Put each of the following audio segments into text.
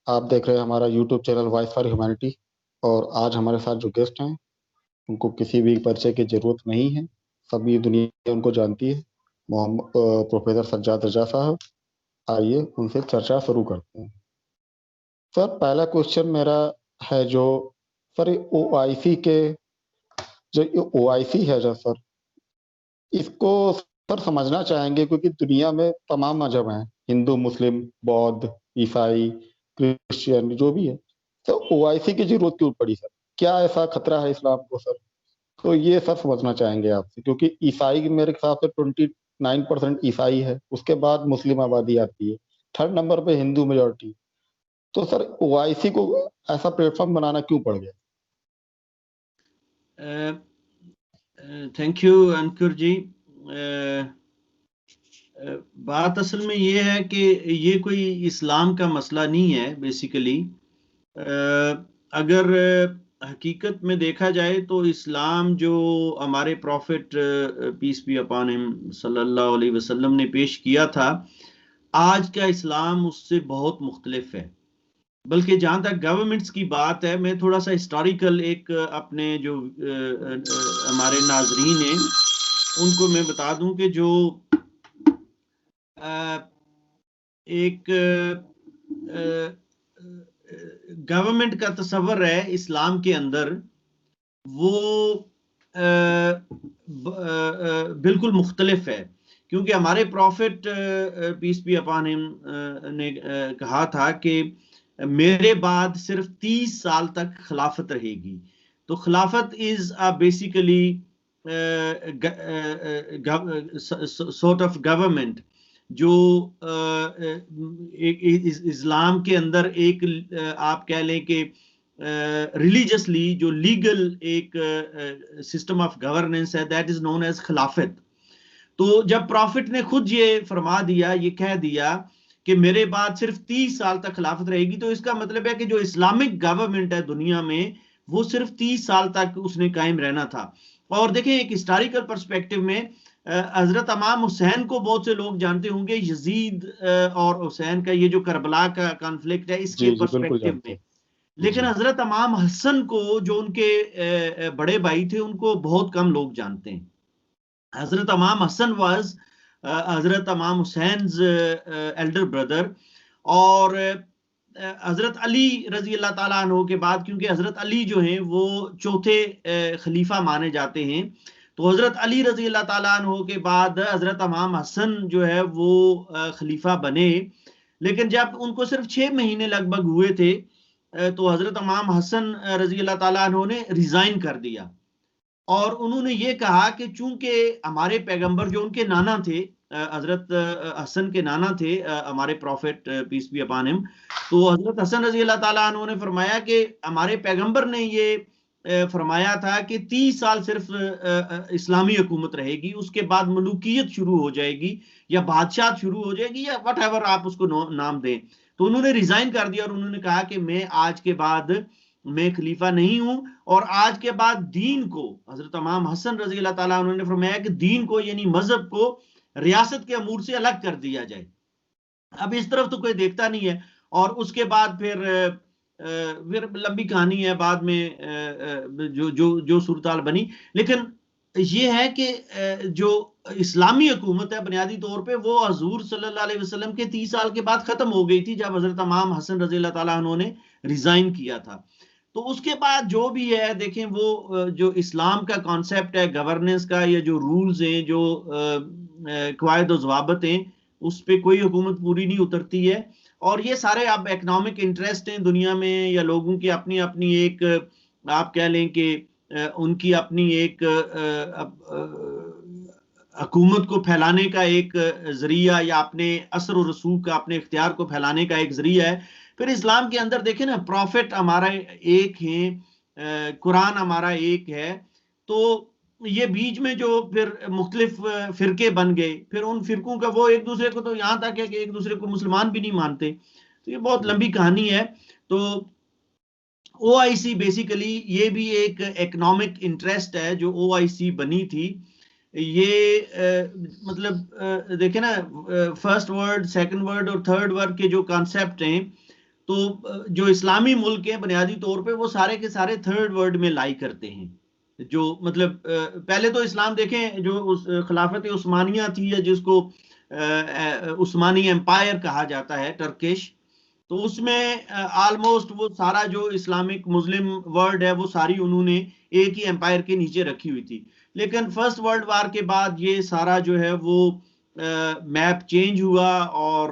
आप देख रहे हैं हमारा YouTube channel voice for humanity. और आज हमारे साथ जो गेस्ट हैं उनको किसी भी परिचय की जरूरत नहीं है, सभी दुनिया उनको जानती है। मोहम्मद प्रोफेसर सज्जाद रजा साहब। आइए उनसे चर्चा शुरू करते हैं। सर, पहला क्वेश्चन मेरा है जो सर ओ आई सी के जो ओ आई सी है जो सर, इसको सर समझना चाहेंगे क्योंकि दुनिया में तमाम मजहब हैं, हिंदू मुस्लिम बौद्ध ईसाई क्रिश्चियन जो भी है। तो ओआईसी की जरूरत क्यों पड़ी सर? क्या ऐसा खतरा है इस्लाम को सर? तो ये सर समझना चाहेंगे आपसे, क्योंकि ईसाई मेरे हिसाब से 29% ईसाई है, उसके बाद मुस्लिम आबादी आती है, थर्ड नंबर पे हिंदू मेजोरिटी। तो सर ओआईसी को ऐसा प्लेटफॉर्म बनाना क्यों पड़ गया? थैंक यू अंकुर जी। बात असल में ये है कि ये कोई इस्लाम का मसला नहीं है बेसिकली। अगर हकीकत में देखा जाए तो इस्लाम जो हमारे prophet peace be upon him सल्लल्लाहु अलैहि वसल्लम ने पेश किया था, आज का इस्लाम उससे बहुत मुख्तलिफ है। बल्कि जहां तक गवर्नमेंट्स की बात है, मैं थोड़ा सा हिस्टोरिकल एक अपने जो हमारे नाजरीन हैं उनको मैं बता दूं कि जो एक गवर्नमेंट का तस्वर है इस्लाम के अंदर, वो बिल्कुल मुख्तलिफ है। क्योंकि हमारे prophet peace be upon him ने कहा था कि मेरे बाद सिर्फ 30 साल तक खिलाफत रहेगी। तो खिलाफत is basically sort of government जो इस्लाम के अंदर एक आप कह लें कि रिलीजियसली जो लीगल एक सिस्टम ऑफ गवर्नेंस है, दैट इज नोन एज खिलाफत। तो जब प्रॉफिट ने खुद ये फरमा दिया, ये कह दिया कि मेरे बाद सिर्फ 30 साल तक खिलाफत रहेगी, तो इसका मतलब है कि जो इस्लामिक गवर्नमेंट है दुनिया में, वो सिर्फ 30 साल तक उसने कायम रहना था। और देखें, एक हिस्टोरिकल पर्सपेक्टिव में हजरत इमाम हुसैन को बहुत से लोग जानते होंगे, यजीद और हुसैन का ये जो करबला का कॉन्फ्लिक्ट है, इसके जी जी, बिल्कुल पर्सपेक्टिव जानते में। हैं लेकिन जी। हजरत इमाम हसन को, जो उनके बड़े भाई थे, उनको बहुत कम लोग जानते हैं। हजरत इमाम हसन वाज हजरत इमाम हुसैन एल्डर ब्रदर। और हजरत अली रजी अल्लाह ताला अन्हो के बाद, क्योंकि हजरत अली जो हैं वो चौथे खलीफा माने जाते हैं, तो हजरत अली रजी अल्लाह ताला अन्हो के बाद हजरत इमाम हसन जो है वो खलीफा बने। लेकिन जब उनको सिर्फ 6 महीने लगभग हुए थे, तो हजरत इमाम हसन रजी अल्लाह ताला अन्हो ने रिजाइन कर दिया। और उन्होंने ये कहा कि चूंकि हमारे पैगंबर जो उनके नाना थे, हजरत हसन के नाना थे हमारे prophet peace be upon him, तो हजरत हसन रजी अल्लाह ताला अन्हु ने फरमाया कि हमारे पैगंबर ने ये फरमाया था कि 30 साल सिर्फ इस्लामी हुकूमत रहेगी, उसके बाद मलूकियत शुरू हो जाएगी या बादशाह शुरू हो जाएगी या वट एवर आप उसको नाम दें। तो उन्होंने रिजाइन कर दिया और उन्होंने कहा कि मैं आज के बाद मैं खलीफा नहीं हूं, और आज के बाद दीन को, हजरत इमाम हसन रजी अल्लाह ताला उन्होंने फरमाया कि दीन को यानी मजहब को रियासत के अमूर से अलग कर दिया जाए। अब इस तरफ तो कोई देखता नहीं है। और उसके बाद फिर लंबी कहानी है, बाद में जो जो जो सूरत बनी। लेकिन ये है कि जो इस्लामी हुकूमत है बुनियादी तौर पे वो हजूर सल्लल्लाहु अलैहि वसल्लम के 30 साल के बाद खत्म हो गई थी, जब हजरत इमाम हसन रजी अल्लाह ताला उन्होंने रिजाइन किया था। तो उसके बाद जो भी है, देखें, वो जो इस्लाम का कॉन्सेप्ट है गवर्नेंस का, या जो रूल्स हैं, जो कवायद ज़वाबत हैं, उस पर कोई हुकूमत पूरी नहीं उतरती है। और ये सारे अब इकोनॉमिक इंटरेस्ट हैं दुनिया में, या लोगों की अपनी अपनी एक आप कह लें कि उनकी अपनी एक हुकूमत को फैलाने का एक जरिया, या अपने असर और रसूख का, अपने इख्तियार को फैलाने का एक जरिया है। फिर इस्लाम के अंदर देखें ना, प्रॉफिट हमारा एक है, कुरान हमारा एक है। तो ये बीच में जो फिर मुख्तलिफ फिरके बन गए, फिर उन फिरकों का वो एक दूसरे को, तो यहां तक है कि एक दूसरे को मुसलमान भी नहीं मानते। तो ये बहुत लंबी कहानी है। तो ओआईसी बेसिकली ये भी एक इकोनॉमिक इंटरेस्ट है जो ओआईसी बनी थी। ये मतलब देखे ना, फर्स्ट वर्ल्ड, सेकंड वर्ल्ड और थर्ड वर्ल्ड के जो कॉन्सेप्ट हैं, तो जो इस्लामी मुल्क हैं बुनियादी तौर पे वो सारे के सारे थर्ड वर्ल्ड में लाई करते हैं। जो मतलब पहले तो इस्लाम देखें, जो उस खिलाफत उस्मानिया थी, या जिसको उस्मानी एम्पायर कहा जाता है, टर्किश, तो उसमें ऑलमोस्ट वो सारा जो इस्लामिक मुस्लिम वर्ल्ड है वो सारी उन्होंने एक ही एम्पायर के नीचे रखी हुई थी। लेकिन फर्स्ट वर्ल्ड वार के बाद ये सारा जो है वो मैप चेंज हुआ, और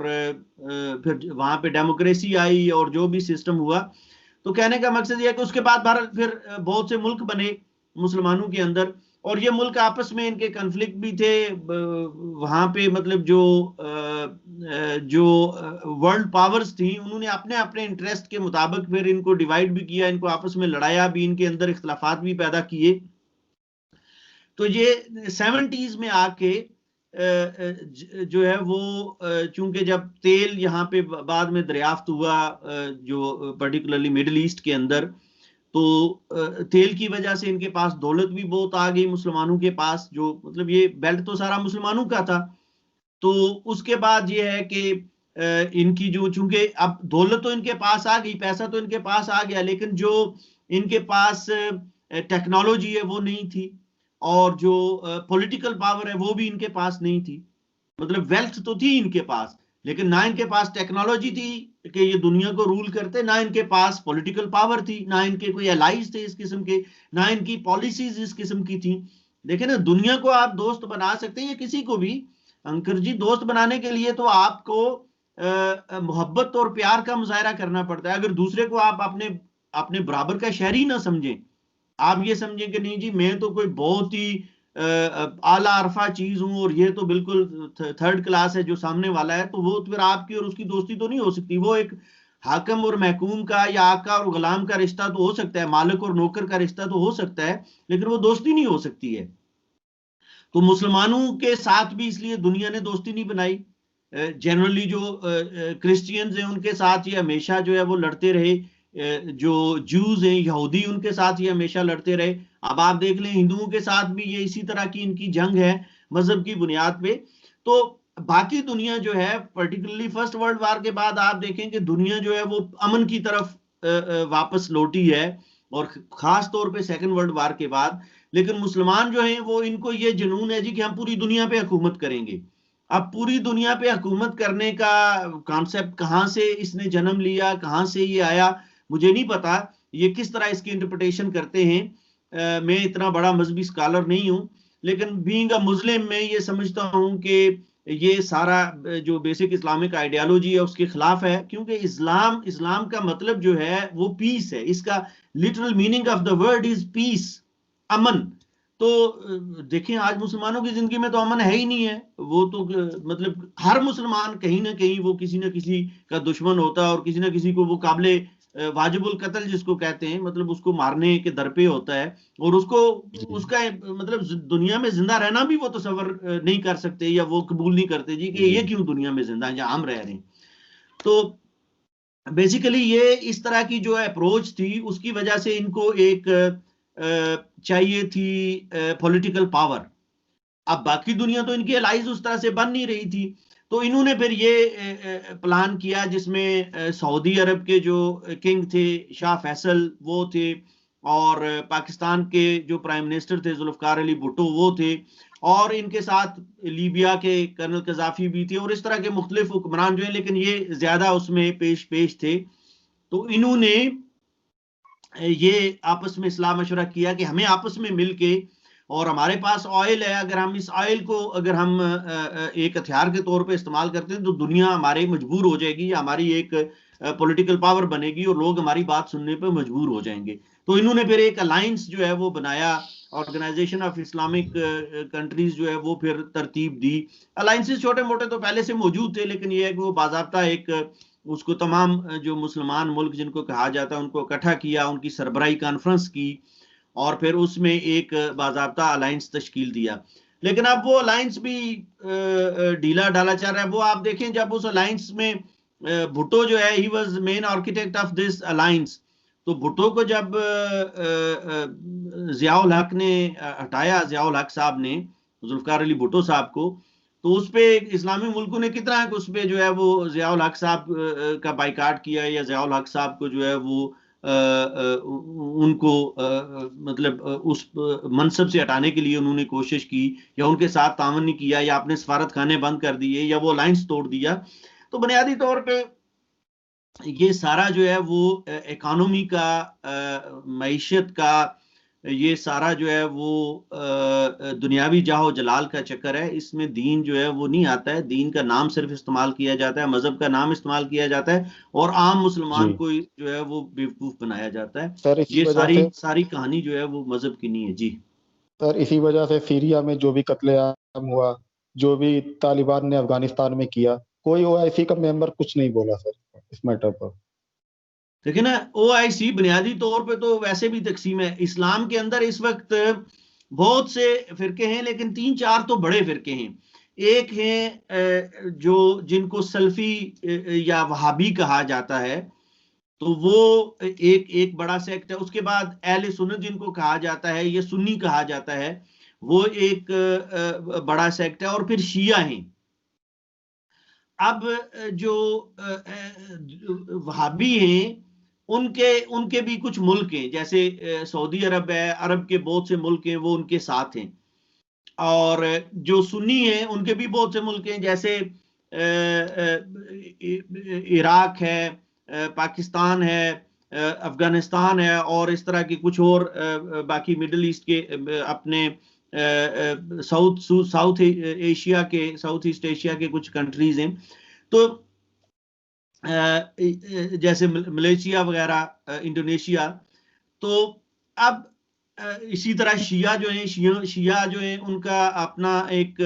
फिर वहां पे डेमोक्रेसी आई और जो भी सिस्टम हुआ। तो कहने का मकसद यह है कि उसके बाद भारत फिर बहुत से मुल्क बने मुसलमानों के अंदर, और ये मुल्क आपस में इनके कन्फ्लिक्ट भी थे वहां पे। मतलब जो वर्ल्ड पावर्स थी उन्होंने अपने अपने इंटरेस्ट के मुताबिक फिर इनको डिवाइड भी किया, इनको आपस में लड़ाया भी, इनके अंदर इख्तलाफात भी पैदा किए। तो ये 70s में आके जो है वो चूंकि जब तेल यहाँ पे बाद में दरियाफ्त हुआ, जो पर्टिकुलरली मिडिल ईस्ट के अंदर, तो तेल की वजह से इनके पास दौलत भी बहुत आ गई मुसलमानों के पास। जो मतलब ये बेल्ट तो सारा मुसलमानों का था। तो उसके बाद ये है कि इनकी जो, चूंकि अब दौलत तो इनके पास आ गई, पैसा तो इनके पास आ गया, लेकिन जो इनके पास टेक्नोलॉजी है वो नहीं थी, और जो पॉलिटिकल पावर है वो भी इनके पास नहीं थी। मतलब वेल्थ तो थी इनके पास, लेकिन ना इनके पास टेक्नोलॉजी थी कि ये दुनिया को रूल करते, ना इनके पास पॉलिटिकल पावर थी, ना इनके कोई एलाइज थे इस किस्म के, ना इनकी पॉलिसीज इस किस्म की थी। देखे ना, दुनिया को आप दोस्त बना सकते हैं या किसी को भी, अंकर जी, दोस्त बनाने के लिए तो आपको मोहब्बत और प्यार का मुजाहरा करना पड़ता है। अगर दूसरे को आप अपने अपने बराबर का शहरी ना समझें, आप ये समझें कि नहीं जी मैं तो कोई बहुत ही आला अरफा चीज हूं और ये तो बिल्कुल थर्ड क्लास है जो सामने वाला है, तो वो फिर आपकी और उसकी दोस्ती तो नहीं हो सकती। वो एक हाकम और महकूम का या आका और गुलाम का रिश्ता तो हो सकता है, मालिक और नौकर का रिश्ता तो हो सकता है, लेकिन वो दोस्ती नहीं हो सकती है। तो मुसलमानों के साथ भी इसलिए दुनिया ने दोस्ती नहीं बनाई। जनरली जो क्रिश्चियंस हैं उनके साथ ये हमेशा जो है वो लड़ते रहे, जो जूज हैं यहूदी उनके साथ ये हमेशा लड़ते रहे। अब आप देख लें हिंदुओं के साथ भी ये इसी तरह की इनकी जंग है मजहब की बुनियाद पे। तो बाकी दुनिया जो है, पर्टिकुलरली फर्स्ट वर्ल्ड वार के बाद आप देखें कि दुनिया जो है वो अमन की तरफ वापस लौटी है, और खास तौर पे सेकंड वर्ल्ड वार के बाद। लेकिन मुसलमान जो हैं वो, इनको ये जुनून है जी कि हम पूरी दुनिया पे हुकूमत करेंगे। अब पूरी दुनिया पे हुकूमत करने का कॉन्सेप्ट कहाँ से इसने जन्म लिया, कहाँ से ये आया, मुझे नहीं पता। ये किस तरह इसकी इंटरप्रिटेशन करते हैं, मैं इतना बड़ा मजहबी स्कॉलर नहीं हूं, लेकिन बीइंग अ मुस्लिम मैं ये समझता हूं कि ये सारा जो बेसिक इस्लामिक आइडियोलॉजी है उसके खिलाफ है। क्योंकि इस्लाम इस्लाम का मतलब जो है वो पीस है। इसका literal meaning of the word is peace, अमन। तो देखें आज मुसलमानों की जिंदगी में तो अमन है ही नहीं है। वो तो मतलब हर मुसलमान कहीं ना कहीं वो किसी ना किसी का दुश्मन होता है, और किसी ना किसी को वो काबिले वाजिबुल कत्ल जिसको कहते हैं, मतलब उसको मारने के दर पे होता है, और उसको जी उसका मतलब दुनिया में जिंदा रहना भी वो तसव्वुर नहीं कर सकते, या वो कबूल नहीं करते जी कि जी ये क्यों दुनिया में जिंदा है जहां हम रह रहे हैं। तो बेसिकली ये इस तरह की जो अप्रोच थी उसकी वजह से इनको एक चाहिए थी पॉलिटिकल पावर। अब बाकी दुनिया तो इनकी अलाइज उस तरह से बन नहीं रही थी। तो इन्होंने फिर ये प्लान किया जिसमें सऊदी अरब के जो किंग थे शाह फैसल वो थे, और पाकिस्तान के जो प्राइम मिनिस्टर थे जुल्फकार अली भुट्टो वो थे, और इनके साथ लीबिया के कर्नल कजाफी भी थे, और इस तरह के मुख्तलिफ हुक्मरान जो है, लेकिन ये ज्यादा उसमें पेश पेश थे। तो इन्होंने ये आपस में सलाह मशवरा किया कि हमें आपस में मिलके, और हमारे पास ऑयल है, अगर हम इस ऑयल को अगर हम एक हथियार के तौर पे इस्तेमाल करते हैं तो दुनिया हमारे मजबूर हो जाएगी, या हमारी एक पॉलिटिकल पावर बनेगी और लोग हमारी बात सुनने पे मजबूर हो जाएंगे। तो इन्होंने फिर एक अलायंस जो है वो बनाया, ऑर्गेनाइजेशन ऑफ इस्लामिक कंट्रीज जो है वो फिर तरतीब दी। अलायंसेस छोटे मोटे तो पहले से मौजूद थे, लेकिन ये है कि वो बाजाबता एक उसको तमाम जो मुसलमान मुल्क जिनको कहा जाता है उनको इकट्ठा किया, उनकी सरबराही कॉन्फ्रेंस की, और फिर उसमें एक बाजाबता अलायंस तश्कील दिया। लेकिन अब वो अलायंस भी ढीला ढाला चल रहा है। वो आप देखें जब उस अलायंस में भुट्टो जो है he was main architect of this alliance. तो भुट्टो को जब जियाउल हक ने हटाया, जियाउल हक साहब ने जुल्फकार अली भुट्टो साहब को, तो उस पे इस्लामी मुल्कों ने कितना उस पे जो है वो ज़ियाउल हक साहब का बाइकाट किया, या ज़ियाउल हक साहब को जो है वो उनको मतलब उस मनसब से हटाने के लिए उन्होंने कोशिश की, या उनके साथ तावन नहीं किया, या अपने सफारत खाने बंद कर दिए, या वो अलायंस तोड़ दिया। तो बुनियादी तौर पे ये सारा जो है वो इकोनॉमी का, मईशत का, ये सारा जो है वो दुनियावी जाहो जलाल का चक्कर है। इसमें दीन जो है वो नहीं आता है, दीन का नाम सिर्फ इस्तेमाल किया जाता है, मजहब का नाम इस्तेमाल किया जाता है, और आम मुसलमान जी को जो है वो बेवकूफ बनाया जाता है। सर, इसी ये वजह सारी से सारी कहानी जो है वो मजहब की नहीं है जी। सर इसी वजह से सीरिया में जो भी कत्लेआम हुआ, जो भी तालिबान ने अफगानिस्तान में किया, कोई ओआईसी का मेंबर कुछ नहीं बोला सर इस मैटर पर। देखिए ना, ओआईसी बुनियादी तौर पे तो वैसे भी तकसीम है। इस्लाम के अंदर इस वक्त बहुत से फिरके हैं, लेकिन 3-4 तो बड़े फिरके हैं। एक है जो जिनको सल्फी या वहाबी कहा जाता है, तो वो एक एक बड़ा सेक्ट है। उसके बाद अहले सुन्नत जिनको कहा जाता है, ये सुन्नी कहा जाता है, वो एक बड़ा सेक्ट है। और फिर शिया हैं। अब जो वहाबी हैं, उनके उनके भी कुछ मुल्क हैं, जैसे सऊदी अरब है, अरब के बहुत से मुल्क हैं वो उनके साथ हैं। और जो सुन्नी हैं उनके भी बहुत से मुल्क हैं, जैसे इराक है, पाकिस्तान है, अफगानिस्तान है, और इस तरह के कुछ और बाकी मिडिल ईस्ट के अपने साउथ साउथ एशिया के, साउथ ईस्ट एशिया के कुछ कंट्रीज हैं। तो जैसे मलेशिया वगैरह, इंडोनेशिया। तो अब इसी तरह शिया जो है, शिया जो है उनका अपना एक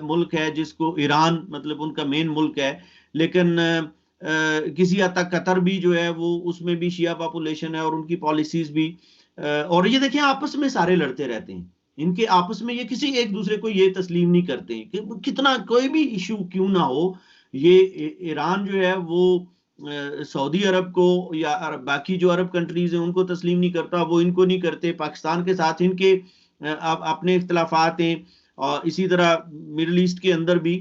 मुल्क है जिसको ईरान मतलब उनका मेन मुल्क है। लेकिन किसी हद तक कतर भी जो है वो, उसमें भी शिया पॉपुलेशन है, और उनकी पॉलिसीज भी। और ये देखिए आपस में सारे लड़ते रहते हैं, इनके आपस में ये किसी एक दूसरे को ये तस्लीम नहीं करते हैं कि कितना कोई भी इशू क्यों ना हो, ये ईरान जो है वो सऊदी अरब को या बाकी जो अरब कंट्रीज हैं उनको तस्लीम नहीं करता, वो इनको नहीं करते। पाकिस्तान के साथ इनके अपने इख्तलाफात हैं, और इसी तरह मिडल ईस्ट के अंदर भी।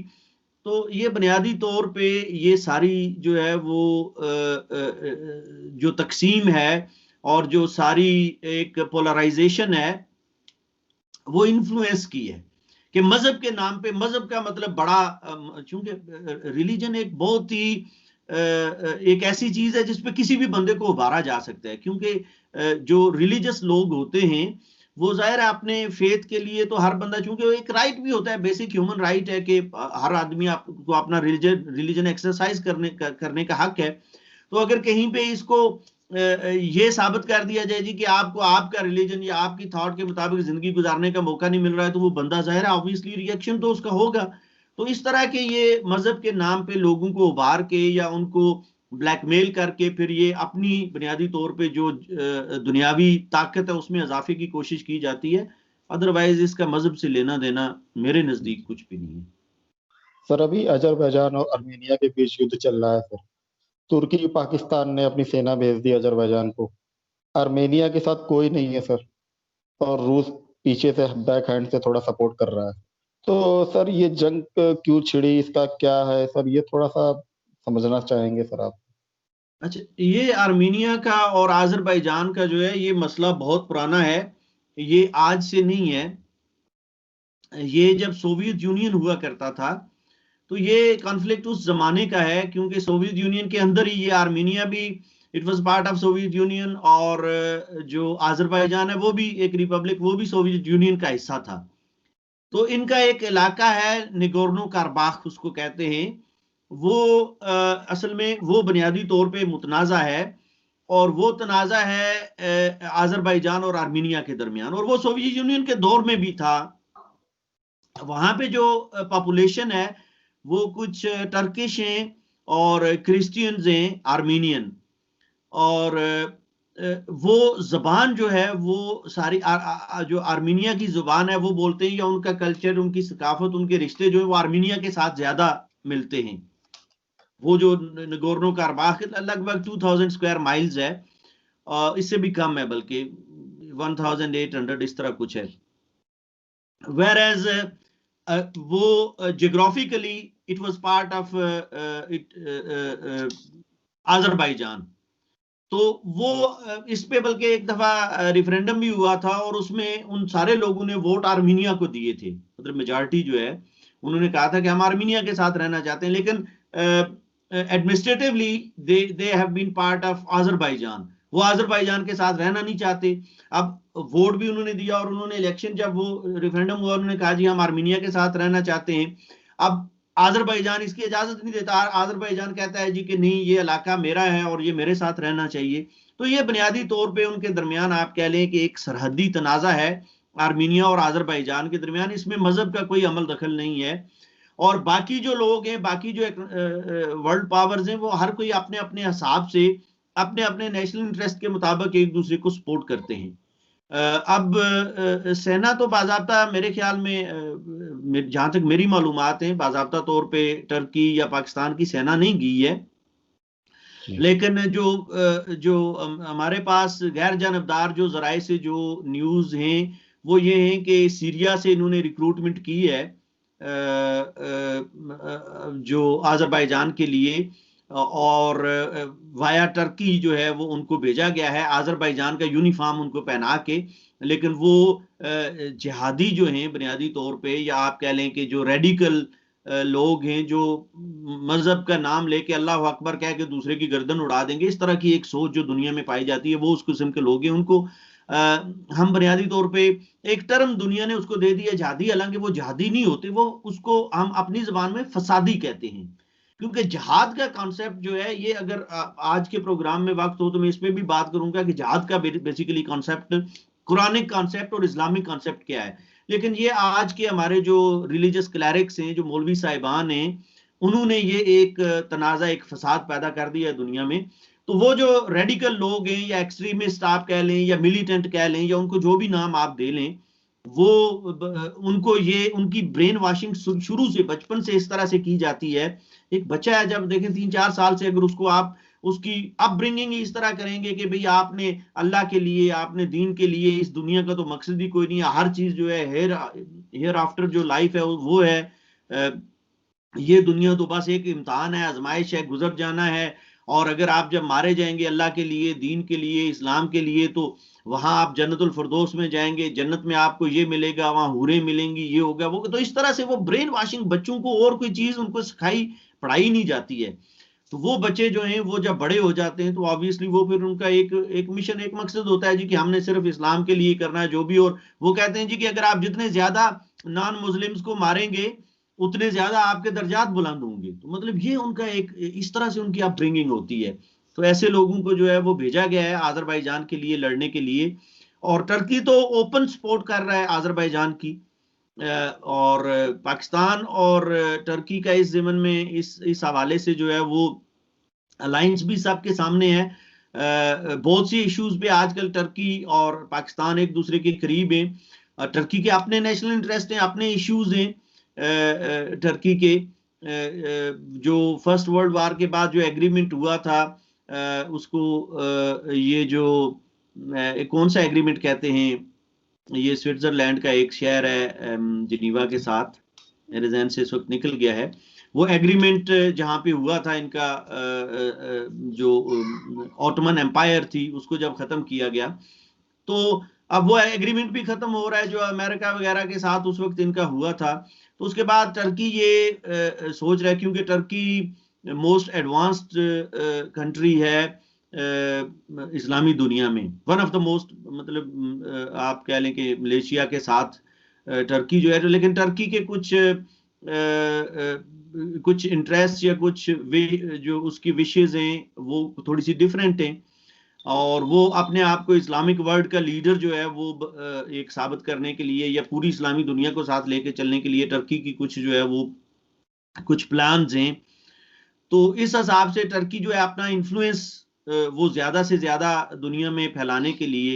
तो ये बुनियादी तौर पे ये सारी जो है वो जो तकसीम है, और जो सारी एक पोलराइजेशन है, वो इन्फ्लुएंस की है कि मजहब के नाम पे, मजहब का मतलब बड़ा, चूंकि रिलीजन एक बहुत ही एक ऐसी चीज है जिसपे किसी भी बंदे को उभारा जा सकता है। क्योंकि जो रिलीजियस लोग होते हैं वो जाहिर है अपने फेथ के लिए, तो हर बंदा, चूंकि एक राइट भी होता है, बेसिक ह्यूमन राइट है कि हर आदमी आपको अपना रिलीजन एक्सरसाइज करने का हक है। तो अगर कहीं पे इसको ये साबित कर दिया जाए जी कि आपको आपका रिलीजन या आपकी थॉट के मुताबिक जिंदगी गुजारने का मौका नहीं मिल रहा है, तो वो बंदा जाहिर है ऑब्वियसली रिएक्शन तो उसका होगा। तो इस तरह के ये मजहब के नाम पे लोगों को उभार के या उनको ब्लैकमेल करके फिर ये अपनी बुनियादी तौर पे जो दुनियावी ताकत है उसमें इजाफे की कोशिश की जाती है। अदरवाइज इसका मजहब से लेना देना मेरे नजदीक कुछ भी नहीं है। सर अभी अजरबैजान और अर्मेनिया के बीच युद्ध चल रहा है सर। तुर्की पाकिस्तान ने अपनी सेना भेज दी अजरबैजान को। अर्मेनिया के साथ कोई नहीं है सर, और रूस पीछे से बैक हैंड से थोड़ा सपोर्ट कर रहा है। तो सर ये जंग क्यों छिड़ी, इसका क्या है सर, ये थोड़ा सा समझना चाहेंगे सर आप। अच्छा, ये आर्मीनिया का और अजरबैजान का जो है ये मसला बहुत पुराना है, ये आज से नहीं है। ये जब सोवियत यूनियन हुआ करता था तो ये कॉन्फ्लिक्ट उस जमाने का है, क्योंकि सोवियत यूनियन के अंदर ही ये आर्मीनिया भी, it was part of Soviet union, और जो अजरबैजान है वो भी एक रिपब्लिक, वो भी सोवियत यूनियन का हिस्सा था। तो इनका एक इलाका है निगोर्नो कारबाख उसको कहते हैं। वो असल में वो बुनियादी तौर पे मुतनाज़ा है, और वो तनाज़ा है अजरबैजान और आर्मीनिया के दरमियान, और वो सोवियत यूनियन के दौर में भी था। वहां पे जो पॉपुलेशन है वो कुछ टर्किश हैं और क्रिश्चियंस हैं, आर्मीनियन। और वो जबान जो है वो सारी जो आर्मीनिया की जुबान है वो बोलते हैं, या उनका कल्चर, उनकी सकाफत, उनके रिश्ते जो है वो आर्मीनिया के साथ ज्यादा मिलते हैं। वो जो नगोर्नो कारबाख लगभग 2000 स्क्वायर माइल्स है, इससे भी कम है, बल्कि 1800 इस तरह कुछ है। वेर एज वो geographically it was part of Azerbaijan. तो वो इस पे बल्कि एक दफा रिफरेंडम भी हुआ था और उसमें उन सारे लोगों ने वोट आर्मीनिया को दिए थे, मतलब मेजॉरिटी जो है उन्होंने कहा था कि हम आर्मीनिया के साथ रहना चाहते हैं, लेकिन administratively they have been part of Azerbaijan, वो आजरबाईजान के साथ रहना नहीं चाहते। अब वोट भी उन्होंने दिया और उन्होंने इलेक्शन जब वो रेफरेंडम हुआ उन्होंने कहा जी हम आर्मीनिया के साथ रहना चाहते हैं। अब आजरबाईजान इसकी इजाजत नहीं देता, आजरबाईजान कहता है जी कि नहीं ये इलाका मेरा है और ये मेरे साथ रहना चाहिए। तो ये बुनियादी तौर पे उनके दरमियान आप कह लें कि एक सरहदी तनाजा है आर्मीनिया और आजरबाईजान के दरमियान, इसमें मजहब का कोई अमल दखल नहीं है। और बाकी जो लोग हैं, बाकी जो वर्ल्ड पावर्स हैं, वो हर कोई अपने अपने हिसाब से अपने अपने नेशनल इंटरेस्ट के मुताबिक एक दूसरे को सपोर्ट करते हैं। अब सेना तो बाज़ाब्ता मेरे ख्याल में जहां तक मेरी मालूमात है बाज़ाब्ता तौर पे टर्की या पाकिस्तान की सेना नहीं गई है, लेकिन जो हमारे पास गैर जानबदार जो जराए से जो न्यूज़ हैं वो ये हैं कि सीरिया से इन्होंने रिक्रूटमेंट की है जो आजरबाईजान के लिए, और वाया टर्की जो है वो उनको भेजा गया है आजरबाईजान का यूनिफॉर्म उनको पहना के। लेकिन वो जिहादी जो हैं बुनियादी तौर पे, या आप कह लें कि जो रेडिकल लोग हैं जो मजहब का नाम लेके अल्लाह अकबर कह के दूसरे की गर्दन उड़ा देंगे, इस तरह की एक सोच जो दुनिया में पाई जाती है, वो उस किस्म के लोग हैं। उनको हम बुनियादी तौर पे एक टर्म दुनिया ने उसको दे दिया जहादी, हालांकि वो जहादी नहीं होते, वो उसको हम अपनी जबान में फसादी कहते हैं। क्योंकि जहाद का कॉन्सेप्ट जो है ये, अगर आज के प्रोग्राम में वक्त हो तो मैं इसमें भी बात करूंगा कि जहाद का बेसिकली कॉन्सेप्ट कुरानिक कॉन्सेप्ट और इस्लामिक कॉन्सेप्ट क्या है। लेकिन ये आज के हमारे जो रिलीजियस क्लैरिक्स हैं, जो मौलवी साहिबान हैं, उन्होंने ये एक तनाज़ा, एक फसाद पैदा कर दिया दुनिया में। तो वो जो रेडिकल लोग हैं या एक्सट्रीमिस्ट आप कह लें या मिलिटेंट कह लें या उनको जो भी नाम आप दे लें, वो उनको ये उनकी ब्रेन वॉशिंग शुरू से बचपन से इस तरह से की जाती है। एक बच्चा है जब देखें 3-4 साल से, अगर उसको आप उसकी अपब्रिंगिंग इस तरह करेंगे कि भाई आपने अल्लाह के लिए, आपने दीन के लिए, इस दुनिया का तो मकसद ही कोई नहीं है, हर चीज जो है हेयर आफ्टर जो लाइफ है वो है, ये दुनिया तो बस एक इम्तहान है, आजमाइश है, गुजर जाना है, और अगर आप जब मारे जाएंगे अल्लाह के लिए, दीन के लिए, इस्लाम के लिए, तो वहां आप जन्नतुल फिरदौस में जाएंगे, जन्नत में आपको ये मिलेगा, वहां हूरें मिलेंगी, ये होगा वो। तो इस तरह से वो ब्रेन वॉशिंग, बच्चों को और कोई चीज उनको सिखाई पढ़ाई नहीं जाती है। तो वो बच्चे जो हैं वो जब बड़े हो जाते हैं तो ऑब्वियसली वो फिर उनका एक मिशन, एक मकसद होता है जी कि हमने सिर्फ इस्लाम के लिए करना है जो भी। और वो कहते हैं जी कि अगर आप जितने ज्यादा नॉन मुस्लिम्स को मारेंगे उतने ज्यादा आपके दर्जात बुलंद होंगे। तो मतलब ये उनका एक इस तरह से उनकी अपब्रिंगिंग होती है। तो ऐसे लोगों को जो है वो भेजा गया है आजरबाईजान के लिए लड़ने के लिए, और टर्की तो ओपन सपोर्ट कर रहा है आजरबाईजान की। और पाकिस्तान और टर्की का इस ज़मन में इस हवाले से जो है वो अलायंस भी सबके सामने है। बहुत सी इश्यूज पे आजकल टर्की और पाकिस्तान एक दूसरे के करीब हैं। टर्की के अपने नेशनल इंटरेस्ट हैं, अपने इश्यूज हैं टर्की के। जो फर्स्ट वर्ल्ड वार के बाद जो एग्रीमेंट हुआ था उसको ये जो कौन सा एग्रीमेंट कहते हैं, ये स्विट्जरलैंड का एक शहर है जिनीवा के साथ, मेरे जहन से इस वक्त निकल गया है, वो एग्रीमेंट जहां पे हुआ था इनका जो ऑटोमन एम्पायर थी उसको जब खत्म किया गया, तो अब वो एग्रीमेंट भी खत्म हो रहा है जो अमेरिका वगैरह के साथ उस वक्त इनका हुआ था। तो उसके बाद टर्की ये सोच रहा है, क्योंकि टर्की मोस्ट एडवांस्ड कंट्री है इस्लामी दुनिया में, वन ऑफ द मोस्ट, मतलब आप कह लें कि मलेशिया के साथ टर्की जो है। लेकिन टर्की के कुछ इंटरेस्ट या कुछ जो उसकी विशेज हैं वो थोड़ी सी डिफरेंट हैं, और वो अपने आप को इस्लामिक वर्ल्ड का लीडर जो है वो एक साबित करने के लिए या पूरी इस्लामी दुनिया को साथ लेके चलने के लिए टर्की की कुछ जो है वो कुछ प्लान्स हैं। तो इस हिसाब से टर्की जो है अपना इन्फ्लुएंस वो ज्यादा से ज्यादा दुनिया में फैलाने के लिए,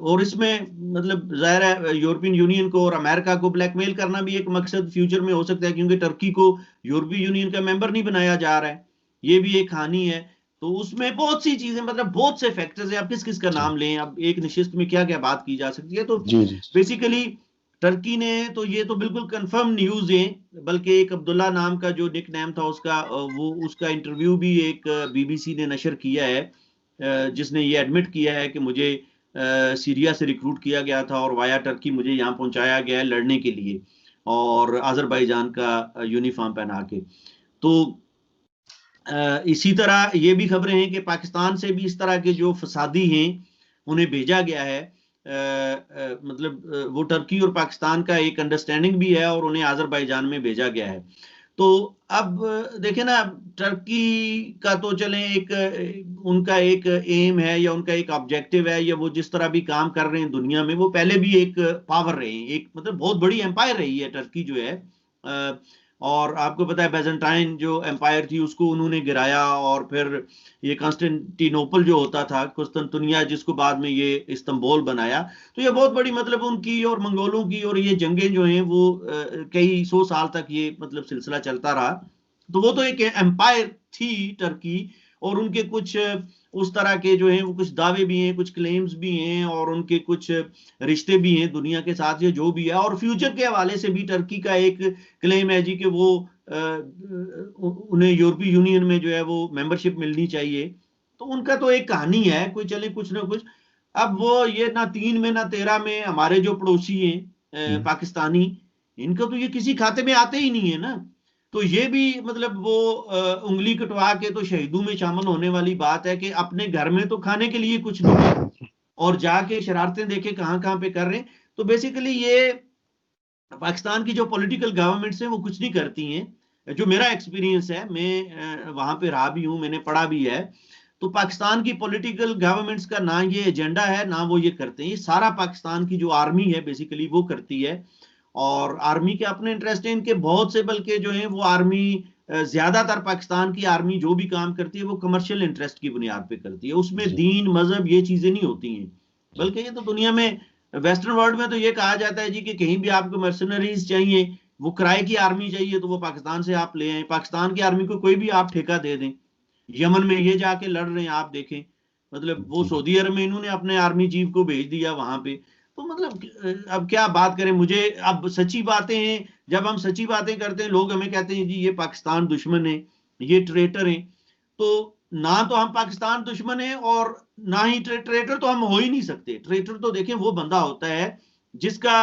और इसमें मतलब जाहिर है यूरोपियन यूनियन को और अमेरिका को ब्लैकमेल करना भी एक मकसद फ्यूचर में हो सकता है, क्योंकि टर्की को यूरोपीय यूनियन का मेंबर नहीं बनाया जा रहा है, ये भी एक हानि है। तो उसमें बहुत सी चीजें, मतलब बहुत से फैक्टर्स हैं, आप किस किस का नाम लें, अब एक निशिस्त में क्या क्या बात की जा सकती है। तो जी जी बेसिकली टर्की ने तो ये तो बिल्कुल कंफर्म न्यूज है, बल्कि एक अब्दुल्ला नाम का जो निक नेम था उसका, वो उसका इंटरव्यू भी एक बीबीसी ने नशर किया है, जिसने ये एडमिट किया है कि मुझे सीरिया से रिक्रूट किया गया था और वाया टर्की मुझे यहाँ पहुंचाया गया है लड़ने के लिए, और अजरबैजान का यूनिफॉर्म पहना के। तो इसी तरह ये भी खबरें हैं कि पाकिस्तान से भी इस तरह के जो फसादी हैं उन्हें भेजा गया है, मतलब वो टर्की और पाकिस्तान का एक अंडरस्टैंडिंग भी है और उन्हें अजरबैजान में भेजा गया है। तो अब देखें ना, टर्की का तो चले एक उनका एक एम है या उनका एक ऑब्जेक्टिव है, या वो जिस तरह भी काम कर रहे हैं दुनिया में, वो पहले भी एक पावर रहे हैं, एक मतलब बहुत बड़ी एम्पायर रही है टर्की जो है। और आपको पता है बैजेंटाइन जो एम्पायर थी उसको उन्होंने गिराया, और फिर ये कॉन्स्टेंटिनोपल जो होता था, कुस्तुनतुनिया, जिसको बाद में ये इस्तांबुल बनाया। तो ये बहुत बड़ी मतलब उनकी और मंगोलों की और ये जंगें जो हैं वो कई 100 साल तक ये मतलब सिलसिला चलता रहा। तो वो तो एक एम्पायर थी टर्की, और उनके कुछ उस तरह के जो हैं वो कुछ दावे भी हैं, कुछ क्लेम्स भी हैं, और उनके कुछ रिश्ते भी हैं दुनिया के साथ, ये जो भी है। और फ्यूचर के हवाले से भी टर्की का एक क्लेम है जी कि वो उन्हें यूरोपीय यूनियन में जो है वो मेंबरशिप मिलनी चाहिए। तो उनका तो एक कहानी है, कोई चले कुछ ना कुछ। अब वो ये ना 3 में ना 13 में हमारे जो पड़ोसी हैं पाकिस्तानी, इनका तो ये किसी खाते में आते ही नहीं है ना। तो ये भी मतलब वो उंगली कटवा के तो शहीदों में शामिल होने वाली बात है कि अपने घर में तो खाने के लिए कुछ नहीं है, और जाके शरारतें देखे कहां कहां पे कर रहे हैं। तो बेसिकली ये पाकिस्तान की जो पॉलिटिकल गवर्नमेंट्स हैं वो कुछ नहीं करती हैं। जो मेरा एक्सपीरियंस है, मैं वहां पे रहा भी हूं, मैंने पढ़ा भी है। तो पाकिस्तान की पॉलिटिकल गवर्नमेंट्स का ना ये एजेंडा है ना वो ये करते हैं, ये सारा पाकिस्तान की जो आर्मी है बेसिकली वो करती है। और आर्मी के अपने इंटरेस्ट है इनके बहुत से, बल्कि जो है वो आर्मी ज्यादातर पाकिस्तान की आर्मी जो भी काम करती है वो कमर्शियल इंटरेस्ट की बुनियाद पे करती है, उसमें दीन मजहब ये चीजें नहीं होती हैं। बल्कि ये तो दुनिया में वेस्टर्न वर्ल्ड में तो ये कहा जाता है जी कि कहीं भी आपको मर्सनरीज चाहिए, वो किराए की आर्मी चाहिए, तो वो पाकिस्तान से आप ले आए, पाकिस्तान की आर्मी को कोई भी आप ठेका दे दें। यमन में ये जाके लड़ रहे हैं, आप देखें, मतलब वो सऊदी अरब में इन्होंने अपने आर्मी चीफ को भेज दिया वहां पे। तो मतलब अब क्या बात करें, मुझे अब सच्ची बातें हैं, जब हम सच्ची बातें करते हैं लोग हमें कहते हैं जी ये पाकिस्तान दुश्मन है, ये ट्रेटर है। तो ना तो हम पाकिस्तान दुश्मन है, और ना ही ट्रेटर तो हम हो ही नहीं सकते। ट्रेटर तो देखें वो बंदा होता है जिसका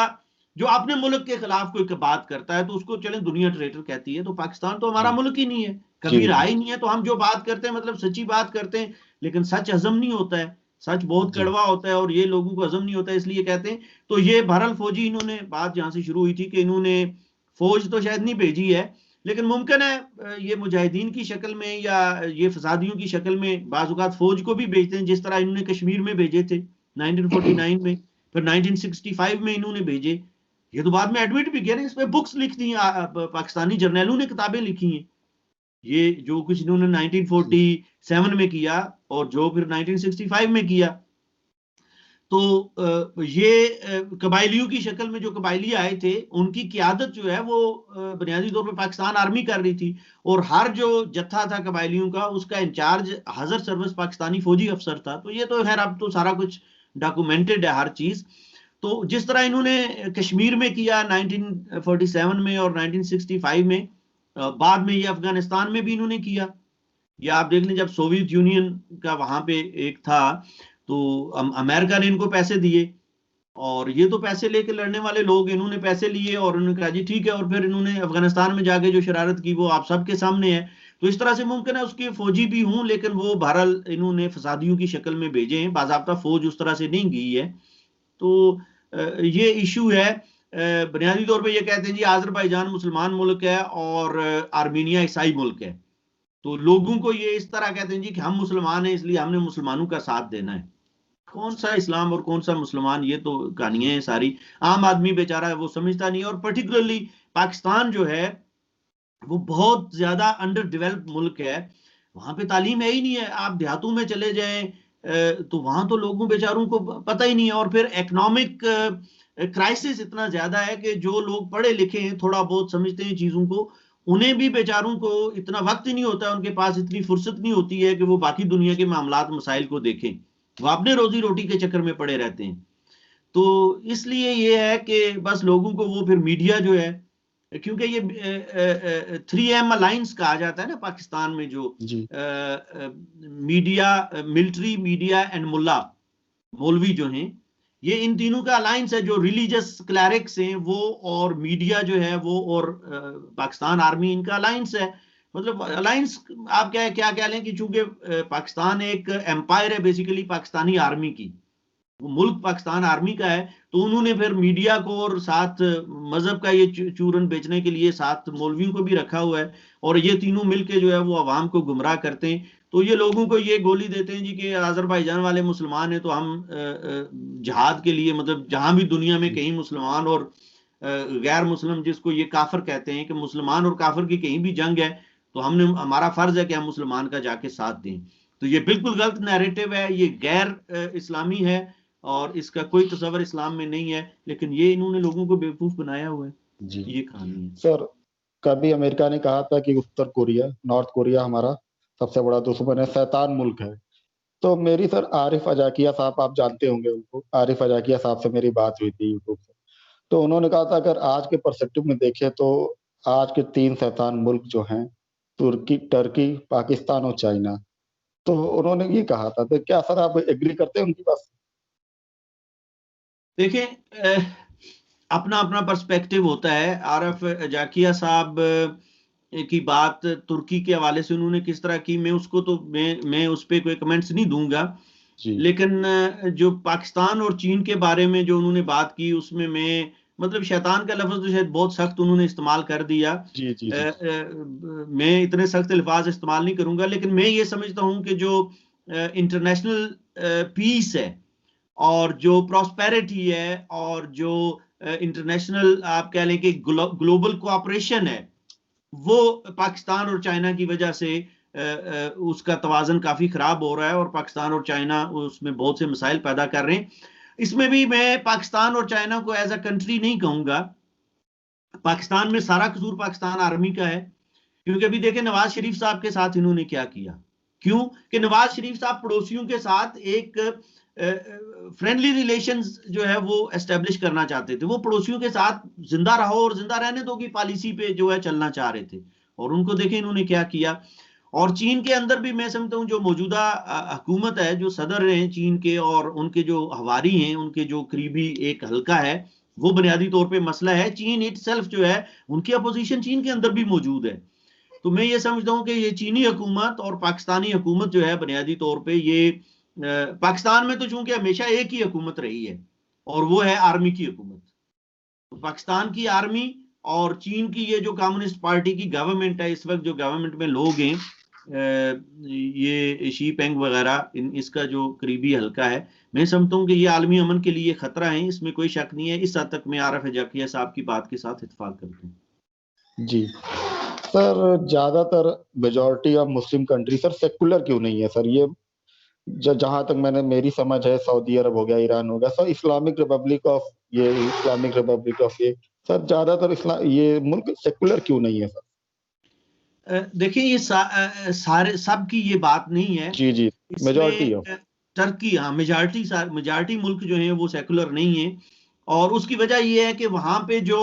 जो अपने मुल्क के खिलाफ कोई बात करता है तो उसको चले दुनिया ट्रेटर कहती है। तो पाकिस्तान तो हमारा मुल्क ही नहीं है, कभी रहा ही नहीं है, तो हम जो बात करते हैं मतलब सच्ची बात करते हैं, लेकिन सच हजम नहीं होता है, सच बहुत कड़वा होता है और ये लोगों को हजम नहीं होता है, इसलिए कहते हैं। तो ये बहरहाल फौजी, इन्होंने बात जहां से शुरू हुई थी कि इन्होंने फौज तो शायद नहीं भेजी है, लेकिन मुमकिन है ये मुजाहिदीन की शक्ल में या ये फसादियों की शक्ल में बाज़-औक़ात फौज को भी भेजते हैं, जिस तरह इन्होंने कश्मीर में भेजे थे 1949 में, फिर 1965 में इन्होंने भेजे। ये तो बाद में एडमिट भी किया ना, इसमें बुक्स लिख दी पाकिस्तानी जर्नैलों ने किताबें लिखी हैं, ये जो कुछ इन्होंने 1947 में किया और जो फिर 1965 में किया। तो ये कबायलियों की शक्ल में जो कबायली आए थे उनकी क़ियादत जो है वो बुनियादी तौर पे पाकिस्तान आर्मी कर रही थी, और हर जो जत्था था कबायलियों का उसका इंचार्ज हजर सर्विस पाकिस्तानी फौजी अफसर था। तो ये तो खैर अब तो सारा कुछ डॉक्यूमेंटेड है हर चीज। तो जिस तरह इन्होंने कश्मीर में किया 1947 में और 1965 में, बाद में ये अफगानिस्तान में भी इन्होंने किया। या आप देख लें जब सोवियत यूनियन का वहां पे एक था, तो अमेरिका ने इनको पैसे दिए, और ये तो पैसे लेके लड़ने वाले लोग, इन्होंने पैसे लिए और उन्होंने कहा जी ठीक है, और फिर इन्होंने अफगानिस्तान में जाके जो शरारत की वो आप सबके सामने है। तो इस तरह से मुमकिन है उसके फौजी भी हूं, लेकिन वो बहरहाल इन्होंने फसादियों की शक्ल में भेजे हैं, बाज़ाब्ता फौज उस तरह से नहीं गई है। तो ये इशू है। बुनियादी तौर पे ये कहते हैं जी अजरबैजान मुसलमान मुल्क है और आर्मीनिया ईसाई मुल्क है। तो लोगों को ये इस तरह कहते हैं जी कि हम मुसलमान हैं इसलिए हमने मुसलमानों का साथ देना है। कौन सा इस्लाम और कौन सा मुसलमान, ये तो कहानियां हैं सारी, आम आदमी बेचारा है वो समझता नहीं। और पर्टिकुलरली पाकिस्तान जो है वो बहुत ज्यादा अंडर डेवलप्ड मुल्क है, वहां पे तालीम है ही नहीं है। आप देहातों में चले जाएं तो वहां तो लोगों बेचारों को पता ही नहीं है। और फिर इकोनॉमिक क्राइसिस इतना ज्यादा है कि जो लोग पढ़े लिखे हैं, थोड़ा बहुत समझते हैं चीजों को, उन्हें भी बेचारों को इतना वक्त ही नहीं होता है, उनके पास इतनी फुर्सत नहीं होती है कि वो बाकी दुनिया के मामलात मसाइल को देखें, वो अपने रोजी रोटी के चक्कर में पड़े रहते हैं। तो इसलिए ये है कि बस लोगों को वो फिर मीडिया जो है, क्योंकि ये 3M अलायंस कहा जाता है ना पाकिस्तान में, जो जी मीडिया, मिलिट्री, मीडिया एंड मुल्ला, मौलवी जो हैं, ये इन तीनों का अलायंस है। जो रिलीजियस क्लैरिक्स हैं वो, और मीडिया जो है वो, और पाकिस्तान आर्मी, इनका अलायंस है। मतलब अलायंस आप क्या क्या कह लें कि चूंकि पाकिस्तान एक एम्पायर है बेसिकली पाकिस्तानी आर्मी की, वो मुल्क पाकिस्तान आर्मी का है, तो उन्होंने फिर मीडिया को और साथ मजहब का ये चूरन बेचने के लिए साथ मौलवियों को भी रखा हुआ है, और ये तीनों मिलके जो है वो अवाम को गुमराह करते हैं। तो ये लोगों को ये गोली देते हैं जी कि अजरबैजान वाले मुसलमान हैं, तो हम जिहाद के लिए, मतलब जहां भी दुनिया में कहीं मुसलमान और गैर मुस्लिम, जिसको ये काफिर कहते हैं, कि मुसलमान और काफिर की कहीं भी जंग है तो हमने, हमारा फर्ज है कि हम मुसलमान का जाके साथ दें। तो ये बिल्कुल गलत नैरेटिव है, ये गैर इस्लामी है, और इसका कोई तस्वर इस्लाम में नहीं है, लेकिन ये इन्होंने लोगों को बेवकूफ बनाया हुआ है। जी ये कहानी है। सर, कभी अमेरिका ने कहा था कि उत्तर कोरिया, नॉर्थ कोरिया हमारा सबसे बड़ा दुश्मन है, शैतान मुल्क है। तो मेरी सर आरिफ अजाकिया साहब, आप जानते होंगे उनको, आरिफ अजाकिया साहब से मेरी बात हुई थी यूट्यूब पे। तो उन्होंने कहा था अगर आज के परस्पेक्टिव में देखें तो आज के 3 शैतान मुल्क जो हैं, तुर्की, टर्की, पाकिस्तान और चाइना। तो उन्होंने ये कहा था, तो क्या सर आप एग्री करते हैं उनकी बात से? देखिए, अपना अपना पर्सपेक्टिव होता है। आरफ जाकिया साहब की बात तुर्की के हवाले से उन्होंने किस तरह की, मैं उसको तो मैं उस पर कोई कमेंट्स नहीं दूंगा। जी लेकिन जो पाकिस्तान और चीन के बारे में जो उन्होंने बात की, उसमें मैं, मतलब शैतान का लफ्ज तो शायद बहुत सख्त उन्होंने इस्तेमाल कर दिया। जी जी जी मैं इतने सख्त अल्फाज इस्तेमाल नहीं करूंगा, लेकिन मैं ये समझता हूं कि जो इंटरनेशनल पीस है, और जो प्रॉस्पेरिटी है, और जो इंटरनेशनल आप कह लें कि ग्लोबल कोऑपरेशन है, वो पाकिस्तान और चाइना की वजह से उसका तवाजन काफी खराब हो रहा है, और पाकिस्तान और चाइना उसमें बहुत से मसाइल पैदा कर रहे हैं। इसमें भी मैं पाकिस्तान और चाइना को एज अ कंट्री नहीं कहूंगा। पाकिस्तान में सारा कसूर पाकिस्तान आर्मी का है, क्योंकि अभी देखें नवाज शरीफ साहब के साथ इन्होंने क्या किया। क्यों कि नवाज शरीफ साहब पड़ोसियों के साथ एक फ्रेंडली रिलेशंस जो है वो एस्टेब्लिश करना चाहते थे। वो पड़ोसियों के साथ जिंदा रहो और जिंदा रहने दो की पॉलिसी पे जो है चलना चाह रहे थे, और उनको देखें इन्होंने क्या किया। और चीन के अंदर भी मैं समझता हूँ जो मौजूदा हुकूमत है, जो सदर हैं चीन के, और उनके जो हवारी हैं, उनके जो करीबी एक हल्का है, वो बुनियादी तौर पे मसला है। चीन इट सेल्फ जो है, उनकी अपोजिशन चीन के अंदर भी मौजूद है। तो मैं ये समझता हूँ कि ये चीनी हुकूमत और पाकिस्तानी हुकूमत जो है बुनियादी तौर पे ये पाकिस्तान में तो चूंकि हमेशा एक ही हुकूमत रही है, और वो है आर्मी की हुकूमत। तो पाकिस्तान की आर्मी और चीन की ये जो कम्युनिस्ट पार्टी की गवर्नमेंट है, इस वक्त जो गवर्नमेंट में लोग हैं, ये शी पेंग वगैरह, इसका जो करीबी हल्का है, मैं समझता हूँ कि ये आलमी अमन के लिए खतरा है, इसमें कोई शक नहीं है। इस हद तक मैं आरफ जाकिया साहब की बात के साथ इत्तेफाक करता हूँ। जी सर, ज्यादातर majority of Muslim country sir secular क्यों नहीं है सर? ये जहां तक मैंने, मेरी समझ है, सऊदी अरब हो गया, ईरान हो गया सर, इस्लामिक रिपब्लिक ऑफ ये, इस्लामिक रिपब्लिक ऑफ ये, सर ज्यादातर इस्लाम ये मुल्क सेकुलर क्यों नहीं है सर? देखिए, ये सारे सब की ये बात नहीं है। जी जी, मेजोरिटी इसमें ऑफ। टर्की, हाँ, मेजॉरिटी मुल्क जो है वो सेकुलर नहीं है। और उसकी वजह ये है कि वहां पे जो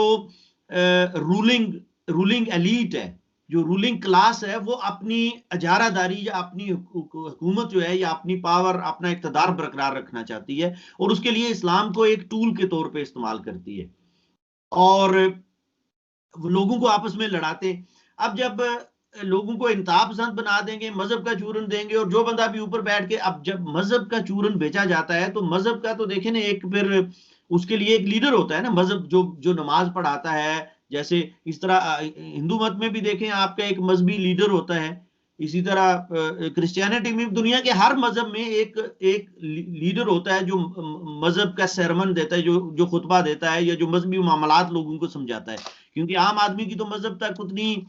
रूलिंग रूलिंग एलीट है, जो रूलिंग क्लास है, वो अपनी अजारादारी या अपनी हुकूमत जो है, या अपनी पावर, अपना इक्तदार बरकरार रखना चाहती है, और उसके लिए इस्लाम को एक टूल के तौर पे इस्तेमाल करती है, और लोगों को आपस में लड़ाते हैं। अब जब लोगों को इंतहा पसंद बना देंगे, मजहब का चूरन देंगे, और जो बंदा भी ऊपर बैठ के, अब जब मजहब का चूरन बेचा जाता है, तो मजहब का तो देखें ना, एक फिर उसके लिए एक लीडर होता है ना मजहब, जो जो नमाज पढ़ाता है। जैसे इस तरह हिंदू मत में भी देखें, आपका एक मजहबी लीडर होता है। इसी तरह क्रिश्चियनिटी में, दुनिया के हर मजहब में एक एक लीडर होता है, जो मजहब का सरमन देता है, जो जो खुतबा देता है, या जो मजहबी मामलात लोगों को समझाता है। क्योंकि आम आदमी की तो मजहब तक उतनी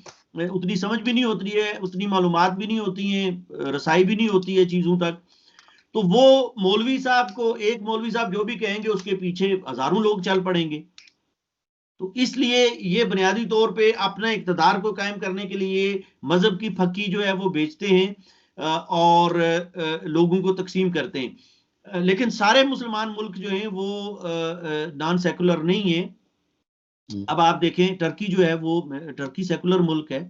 उतनी समझ भी नहीं होती है, उतनी मालूमात भी नहीं होती है, रसाई भी नहीं होती है चीजों तक। तो वो मौलवी साहब को, एक मौलवी साहब जो भी कहेंगे, उसके पीछे हजारों लोग चल पड़ेंगे। तो इसलिए ये बुनियादी तौर पे अपना इक्तदार को कायम करने के लिए मजहब की फक्की जो है वो बेचते हैं, और लोगों को तकसीम करते हैं। लेकिन सारे मुसलमान मुल्क जो हैं वो नॉन सेकुलर नहीं है। अब आप देखें टर्की जो है वो, टर्की सेकुलर मुल्क है,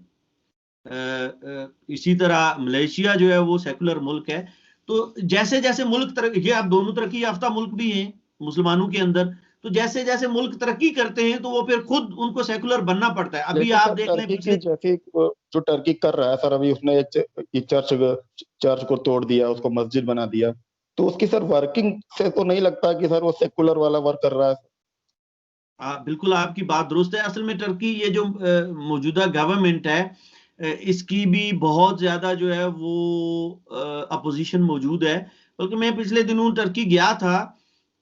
इसी तरह मलेशिया जो है वो सेकुलर मुल्क है। तो जैसे जैसे मुल्क तरक्की, ये आप दोनों तरक्की याफ्ता मुल्क भी हैं मुसलमानों के अंदर, तो जैसे जैसे मुल्क तरक्की करते हैं तो वो फिर खुद उनको सेकुलर बनना पड़ता है। अभी लेकिन आप सर देख लें टर्की की पिछले, जैसे जो टर्की कर रहा है सर, अभी उसने एक चर्च को तोड़ दिया, उसको मस्जिद बना दिया, तो उसकी सर वर्किंग से तो नहीं लगता कि सर वो सेकुलर वाला वर्क कर रहा है। बिल्कुल आपकी बात दुरुस्त है। असल में टर्की ये जो मौजूदा गवर्नमेंट है, इसकी भी बहुत ज्यादा जो है वो अपोजिशन मौजूद है। बल्कि मैं पिछले दिनों टर्की गया था,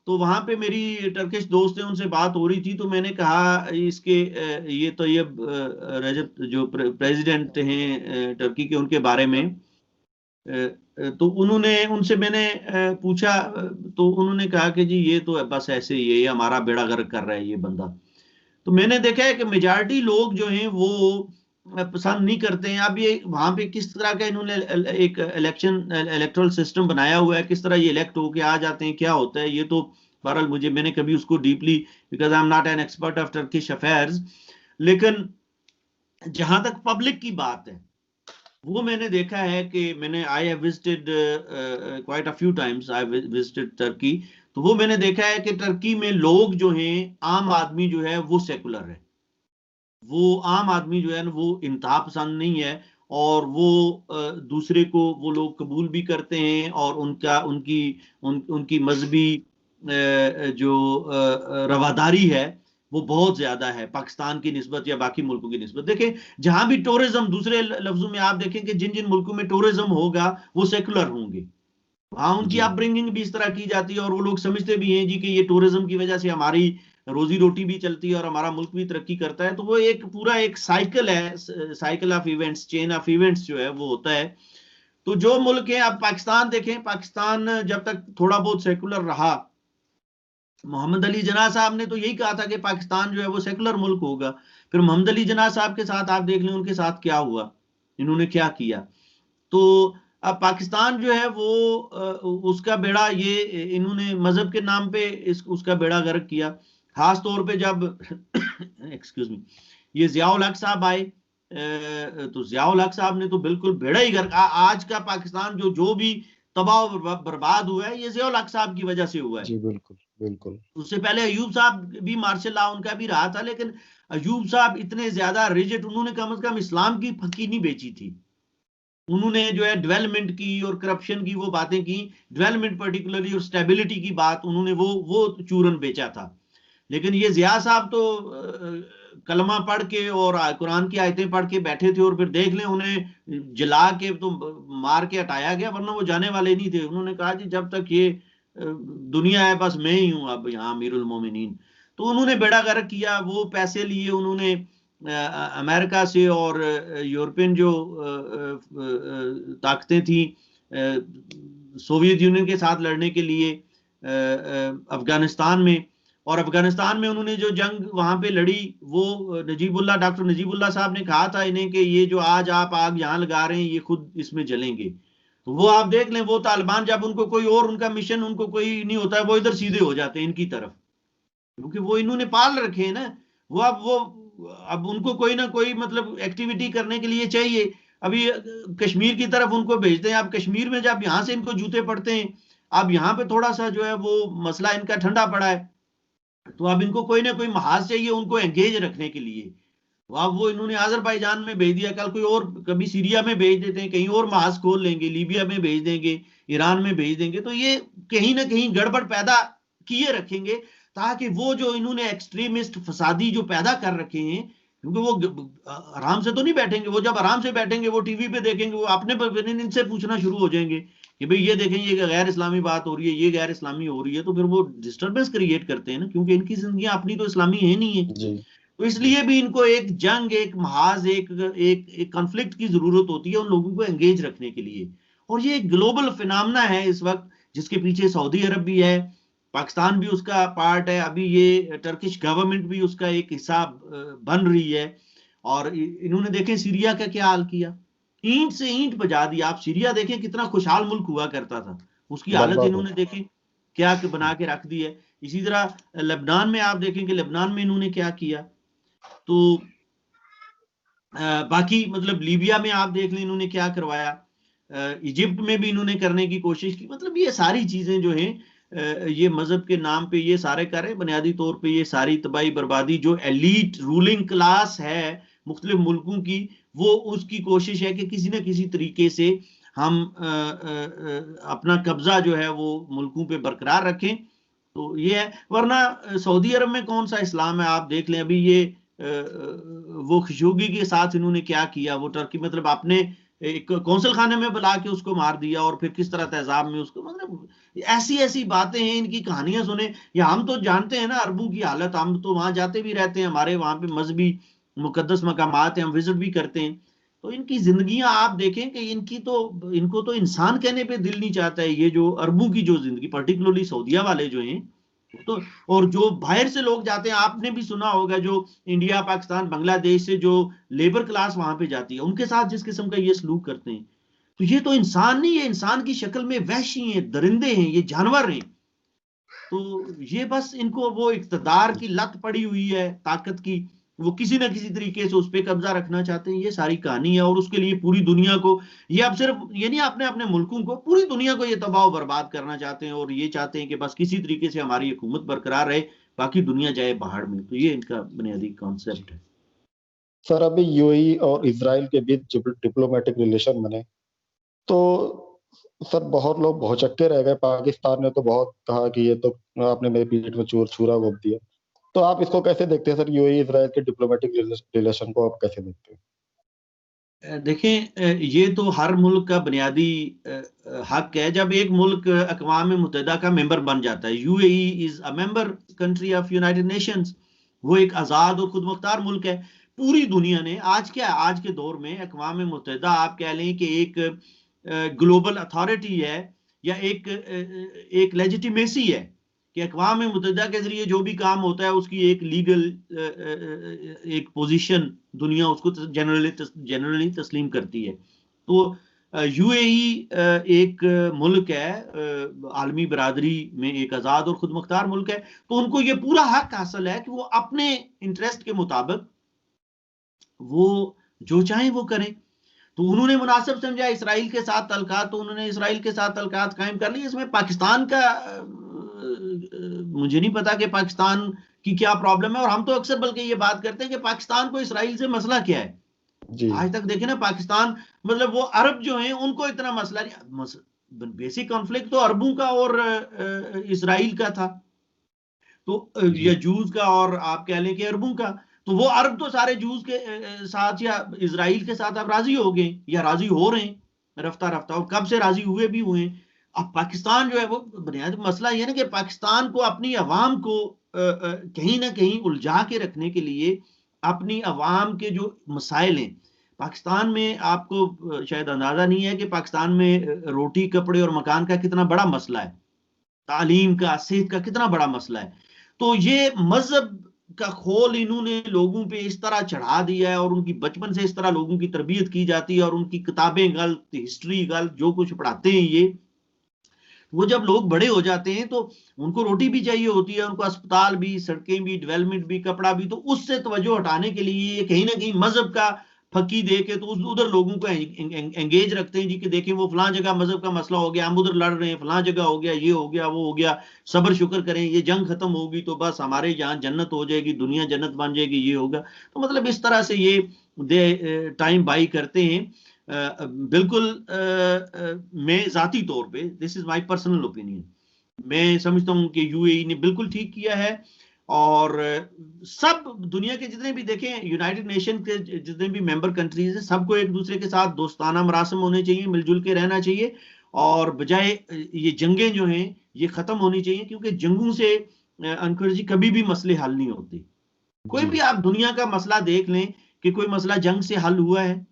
तो वहां पे मेरी टर्किश दोस्त है, उनसे बात हो रही थी, तो मैंने कहा इसके ये तैयब रजब जो प्रेसिडेंट हैं टर्की के, उनके बारे में तो उन्होंने, उनसे मैंने पूछा, तो उन्होंने कहा कि जी ये तो बस ऐसे ही है, ये हमारा बेड़ा गर्क कर रहा है ये बंदा। तो मैंने देखा है कि मेजॉरिटी लोग जो हैं वो पसंद नहीं करते हैं। अब ये वहां पे किस तरह का इन्होंने एक इलेक्टोरल सिस्टम बनाया हुआ है, किस तरह ये इलेक्ट होके आ जाते हैं, क्या होता है, ये तो बहरहाल मुझे, मैंने कभी उसको deeply, because I am not an expert of Turkish affairs, लेकिन जहां तक पब्लिक की बात है वो मैंने देखा है कि मैंने, I have visited quite a few times, I visited Turkey, तो वो मैंने देखा है कि टर्की में लोग जो हैं, आम आदमी जो है वो सेकुलर है। वो आम आदमी जो है ना वो इंतहा पसंद नहीं है, और वो दूसरे को वो लोग कबूल भी करते हैं, और उनका उनकी मजहबी जो रवादारी है वो बहुत ज्यादा है पाकिस्तान की निस्बत या बाकी मुल्कों की निस्बत। देखें जहां भी टूरिज्म, दूसरे लफ्जों में आप देखें कि जिन जिन मुल्कों में टूरिज्म होगा वो सेकुलर होंगे, वहां उनकी जी अपब्रिंगिंग भी इस तरह की जाती है, और वो लोग समझते भी हैं जी कि ये टूरिज्म की वजह से हमारी रोजी रोटी भी चलती है और हमारा मुल्क भी तरक्की करता है। तो वो एक पूरा एक साइकिल है, cycle of events, chain of events जो है वो होता है। तो जो मुल्क है, अब पाकिस्तान देखें, पाकिस्तान जब तक थोड़ा बहुत सेकुलर रहा, मोहम्मद अली जना साहब ने तो यही कहा था कि पाकिस्तान जो है वो सेकुलर मुल्क होगा। फिर मोहम्मद अली जना साहब के साथ आप देख लें उनके साथ क्या हुआ, इन्होंने क्या किया। तो अब पाकिस्तान जो है वो उसका बेड़ा, ये इन्होंने मजहब के नाम पे उसका बेड़ा गर्क किया। खास तौर पे जब एक्सक्यूज मी, ये जियाउल हक साहब आए, तो जियाउल हक साहब ने तो बिल्कुल बेड़ा ही गर्क, आज का पाकिस्तान जो जो भी तबाह और बर्बाद हुआ है, ये जियाउल हक साहब की वजह से हुआ है। जी बिल्कुल बिल्कुल। उससे पहले अयूब साहब भी मार्शल लॉ उनका भी रहा था, लेकिन अयूब साहब इतने ज्यादा रिजिड, उन्होंने कम से कम इस्लाम की फकी नहीं बेची थी। उन्होंने जो है डेवलपमेंट की और करप्शन की वो बातें की, डेवलपमेंट पर्टिकुलरली और स्टेबिलिटी की बात उन्होंने वो चूरन बेचा था। लेकिन ये जिया साहब तो कलमा पढ़ के और कुरान की आयतें पढ़ के बैठे थे, और फिर देख लें उन्हें जला के तो मार के हटाया गया, वरना वो जाने वाले नहीं थे। उन्होंने कहा जी जब तक ये दुनिया है बस मैं ही हूं अब यहाँ अमीरुल मोमिनीन। तो उन्होंने बेड़ा गर्क किया, वो पैसे लिए उन्होंने अमेरिका से और यूरोपियन जो ताकतें थी सोवियत यूनियन के साथ लड़ने के लिए अफगानिस्तान में। और अफगानिस्तान में उन्होंने जो जंग वहां पे लड़ी, वो नजीबुल्ला, डॉक्टर नजीबुल्ला साहब ने कहा था इन्हें कि ये जो आज आप आग यहाँ लगा रहे हैं ये खुद इसमें जलेंगे। तो वो आप देख लें, वो तालिबान जब उनको कोई और उनका मिशन उनको कोई नहीं होता है, वो इधर सीधे हो जाते हैं इनकी तरफ, क्योंकि वो इन्होंने पाल रखे हैं ना। अब उनको कोई ना कोई मतलब एक्टिविटी करने के लिए चाहिए। अभी कश्मीर की तरफ उनको भेजते हैं, अब कश्मीर में जब यहां से इनको जूते पड़ते हैं, अब यहाँ पे थोड़ा सा जो है वो मसला इनका ठंडा पड़ा है, तो अब इनको कोई ना कोई महाज चाहिए उनको एंगेज रखने के लिए। तो अब वो इन्होंने आजरबाईजान में भेज दिया, कल कोई और, कभी सीरिया में भेज देते हैं, कहीं और महाज खोल लेंगे, लीबिया में भेज देंगे, ईरान में भेज देंगे। तो ये कहीं ना कहीं गड़बड़ पैदा किए रखेंगे, ताकि वो जो इन्होंने एक्सट्रीमिस्ट फसादी जो पैदा कर रखे हैं, क्योंकि वो आराम से तो नहीं बैठेंगे, वो जब आराम से बैठेंगे वो टीवी पे देखेंगे, वो अपने इनसे पूछना शुरू हो जाएंगे कि भाई ये देखें ये गैर इस्लामी बात हो रही है, ये गैर इस्लामी हो रही है, तो फिर वो डिस्टर्बेंस क्रिएट करते हैं ना, क्योंकि इनकी जिंदगी अपनी तो इस्लामी है नहीं है। जी तो इसलिए भी इनको एक जंग, एक महाज, एक कॉन्फ्लिक्ट की जरूरत होती है उन लोगों को एंगेज रखने के लिए। और ये एक ग्लोबल फिनोमेना है इस वक्त, जिसके पीछे सऊदी अरब भी है, पाकिस्तान भी उसका पार्ट है, अभी ये टर्किश गवर्नमेंट भी उसका एक हिस्सा बन रही है। और इन्होंने देखें सीरिया का क्या हाल किया, ईंट से ईंट बजा दी। आप सीरिया देखें कितना खुशहाल मुल्क हुआ करता था, उसकी हालत बर्बाद हो इन्होंने गया। देखी, क्या बना के रख दी है। इसी तरह लेबनान में आप देखें कि लेबनान में इन्होंने क्या किया। तो बाकी मतलब लीबिया में आप देख लें इन्होंने क्या करवाया, इजिप्ट में भी इन्होंने करने की कोशिश की। मतलब ये सारी चीजें जो हैं ये मजहब के नाम पे ये सारे कर रहे हैं। बुनियादी तौर पे ये सारी तबाही बर्बादी जो एलीट रूलिंग क्लास है मुख्तलिफ मुल्कों की, वो उसकी कोशिश है कि किसी न किसी तरीके से हम अपना कब्जा जो है वो मुल्कों पे बरकरार रखें। तो ये है, वरना सऊदी अरब में कौन सा इस्लाम है। आप देख लें अभी ये वो खशोगी के साथ इन्होंने क्या किया, वो टर्की मतलब आपने एक कौंसल खाने में बुला के उसको मार दिया और फिर किस तरह तेजाब में उसको, मतलब ऐसी ऐसी बातें हैं, इनकी कहानियां सुने। या हम तो जानते हैं ना अरबों की हालत, हम तो वहां जाते भी रहते हैं, हमारे वहां पे मजहबी मुकद्दस मकामात हैं, हम विजिट भी करते हैं। तो इनकी जिंदगियां आप देखें कि इनको तो इंसान कहने पे दिल नहीं चाहता है। ये जो अरबों की जो जिंदगी, पर्टिकुलरली सऊदिया वाले जो हैं, तो और जो बाहर से लोग जाते हैं, आपने भी सुना होगा जो इंडिया पाकिस्तान बांग्लादेश से जो लेबर क्लास वहां पे जाती है, उनके साथ जिस किस्म का ये सलूक करते हैं, तो ये तो इंसान नहीं है, इंसान की शक्ल में वहशी हैं, दरिंदे हैं, ये जानवर हैं। तो ये बस इनको वो इक्तदार की लत पड़ी हुई है, ताकत की, वो किसी ना किसी तरीके से उस पर कब्जा रखना चाहते हैं। ये सारी कहानी है, और उसके लिए पूरी दुनिया को, ये अब सिर्फ ये नहीं अपने अपने मुल्कों को, पूरी दुनिया को ये तबाह बर्बाद करना चाहते हैं। और ये चाहते हैं कि बस किसी तरीके से हमारी हुकूमत बरकरार रहे, बाकी दुनिया जाए पहाड़ में। तो ये इनका बुनियादी कॉन्सेप्ट है। सर अभी यूएई और इसराइल के बीच डिप्लोमेटिक रिलेशन बने, तो सर बहुत लोग भौचक्के रह गए। पाकिस्तान ने तो बहुत कहा कि ये तो आपने मेरे पीठ में चूर छुरा घोंप दिया। तो आप इसको कैसे देखते हैं सर, यूएई इसराइल के डिप्लोमेटिक रिलेशन को आप कैसे देखते हैं? देखें, ये तो हर मुल्क का बुनियादी हक है। जब एक मुल्क अक़वाम मुत्तहिदा का मेंबर बन जाता है, UAE is a member country of United Nations, वो एक आज़ाद और खुद मुख्तार मुल्क है। पूरी दुनिया ने आज क्या है, आज के दौर में अक़वाम मुत्तहिदा आप कह लें कि एक ग्लोबल अथॉरिटी है, या एक लेजिटिमेसी है कि अक़वाम मुत्तहिदा के जरिए जो भी काम होता है उसकी एक लीगल एक पोजीशन दुनिया उसको जनरली तस्लीम करती है। तो यूएई एक मुल्क है, आलमी बरादरी में एक आज़ाद और खुद मुख्तार मुल्क है। तो उनको ये पूरा हक हासिल है कि वो अपने इंटरेस्ट के मुताबिक वो जो चाहें वो करें। तो उन्होंने मुनासिब समझा इसराइल के साथ तल्कात, तो उन्होंने इसराइल के साथ तल्कात कायम कर ली। इसमें पाकिस्तान का मुझे नहीं पता कि पाकिस्तान की क्या प्रॉब्लम है। और हम तो अक्सर बल्कि ये बात करते हैं कि पाकिस्तान को इसराइल से मसला क्या है। जी आज तक देखे ना पाकिस्तान, मतलब वो अरब जो हैं उनको इतना मसला नहीं। बेसिक कॉन्फ्लिक्ट तो अरबों का और इसराइल का था, तो या जी जूस का और आप कह लें कि अरबों का। तो वो अरब तो सारे जूस के साथ या इसराइल के साथ अब राजी हो गए, या राजी हो रहे हैं रफ्ता रफ्ता, और कब से राजी हुए भी हुए हैं। अब पाकिस्तान जो है वो बुनियादी मसला ये ना कि पाकिस्तान को अपनी अवाम को कहीं ना कहीं उलझा के रखने के लिए अपनी अवाम के जो मसाइल हैं पाकिस्तान में, आपको शायद अंदाजा नहीं है कि पाकिस्तान में रोटी कपड़े और मकान का कितना बड़ा मसला है, तालीम का, सेहत का कितना बड़ा मसला है। तो ये मजहब का खोल इन्होंने लोगों पे इस तरह चढ़ा दिया है, और उनकी बचपन से इस तरह लोगों की तरबियत की जाती है, और उनकी किताबें गलत, हिस्ट्री गलत, जो कुछ पढ़ाते हैं ये, वो जब लोग बड़े हो जाते हैं तो उनको रोटी भी चाहिए होती है, उनको अस्पताल भी, सड़कें भी, डेवलपमेंट भी, कपड़ा भी। तो उससे तवज्जो हटाने के लिए कहीं ना कहीं मजहब का फकी दे के तो उधर लोगों को एंगेज रखते हैं जी, कि देखें वो फलां जगह मजहब का मसला हो गया, हम उधर लड़ रहे हैं, फलां जगह हो गया, ये हो गया, वो हो गया, सब्र शुक्र करें, ये जंग खत्म होगी तो बस हमारे यहाँ जन्नत हो जाएगी, दुनिया जन्नत बन जाएगी, ये होगा। तो मतलब इस तरह से ये दे टाइम बाई करते हैं। बिल्कुल मैं जाती तौर पे, this is my personal opinion, मैं समझता हूं कि यूएई ने बिल्कुल ठीक किया है। और सब दुनिया के जितने भी देखें यूनाइटेड नेशन के जितने भी मेंबर कंट्रीज हैं, सबको एक दूसरे के साथ दोस्ताना मरासम होने चाहिए, मिलजुल के रहना चाहिए, और बजाय ये जंगें जो हैं ये खत्म होनी चाहिए, क्योंकि जंगों से अंकुर जी कभी भी मसले हल नहीं होते। कोई जी भी आप दुनिया का मसला देख लें कि कोई मसला जंग से हल हुआ है।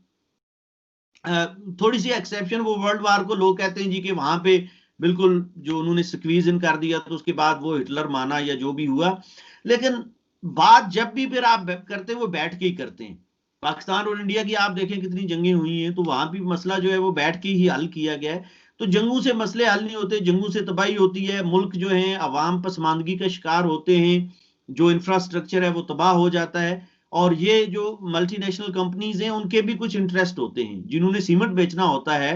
थोड़ी सी एक्सेप्शन वो वर्ल्ड वार को लोग कहते हैं जी कि वहां पे बिल्कुल जो उन्होंने स्क्वीज इन कर दिया, तो उसके बाद वो हिटलर माना या जो भी हुआ। लेकिन बात जब भी फिर आप करते हैं वो बैठ के ही करते हैं। पाकिस्तान और इंडिया की आप देखें कितनी जंगें हुई हैं, तो वहां भी मसला जो है वो बैठ के ही हल किया गया है। तो जंगों से मसले हल नहीं होते, जंगों से तबाही होती है, मुल्क जो है अवाम पसमानदगी का शिकार होते हैं, जो इंफ्रास्ट्रक्चर है वो तबाह हो जाता है। और ये जो मल्टीनेशनल कंपनीज हैं उनके भी कुछ इंटरेस्ट होते हैं, जिन्होंने सीमेंट बेचना होता है,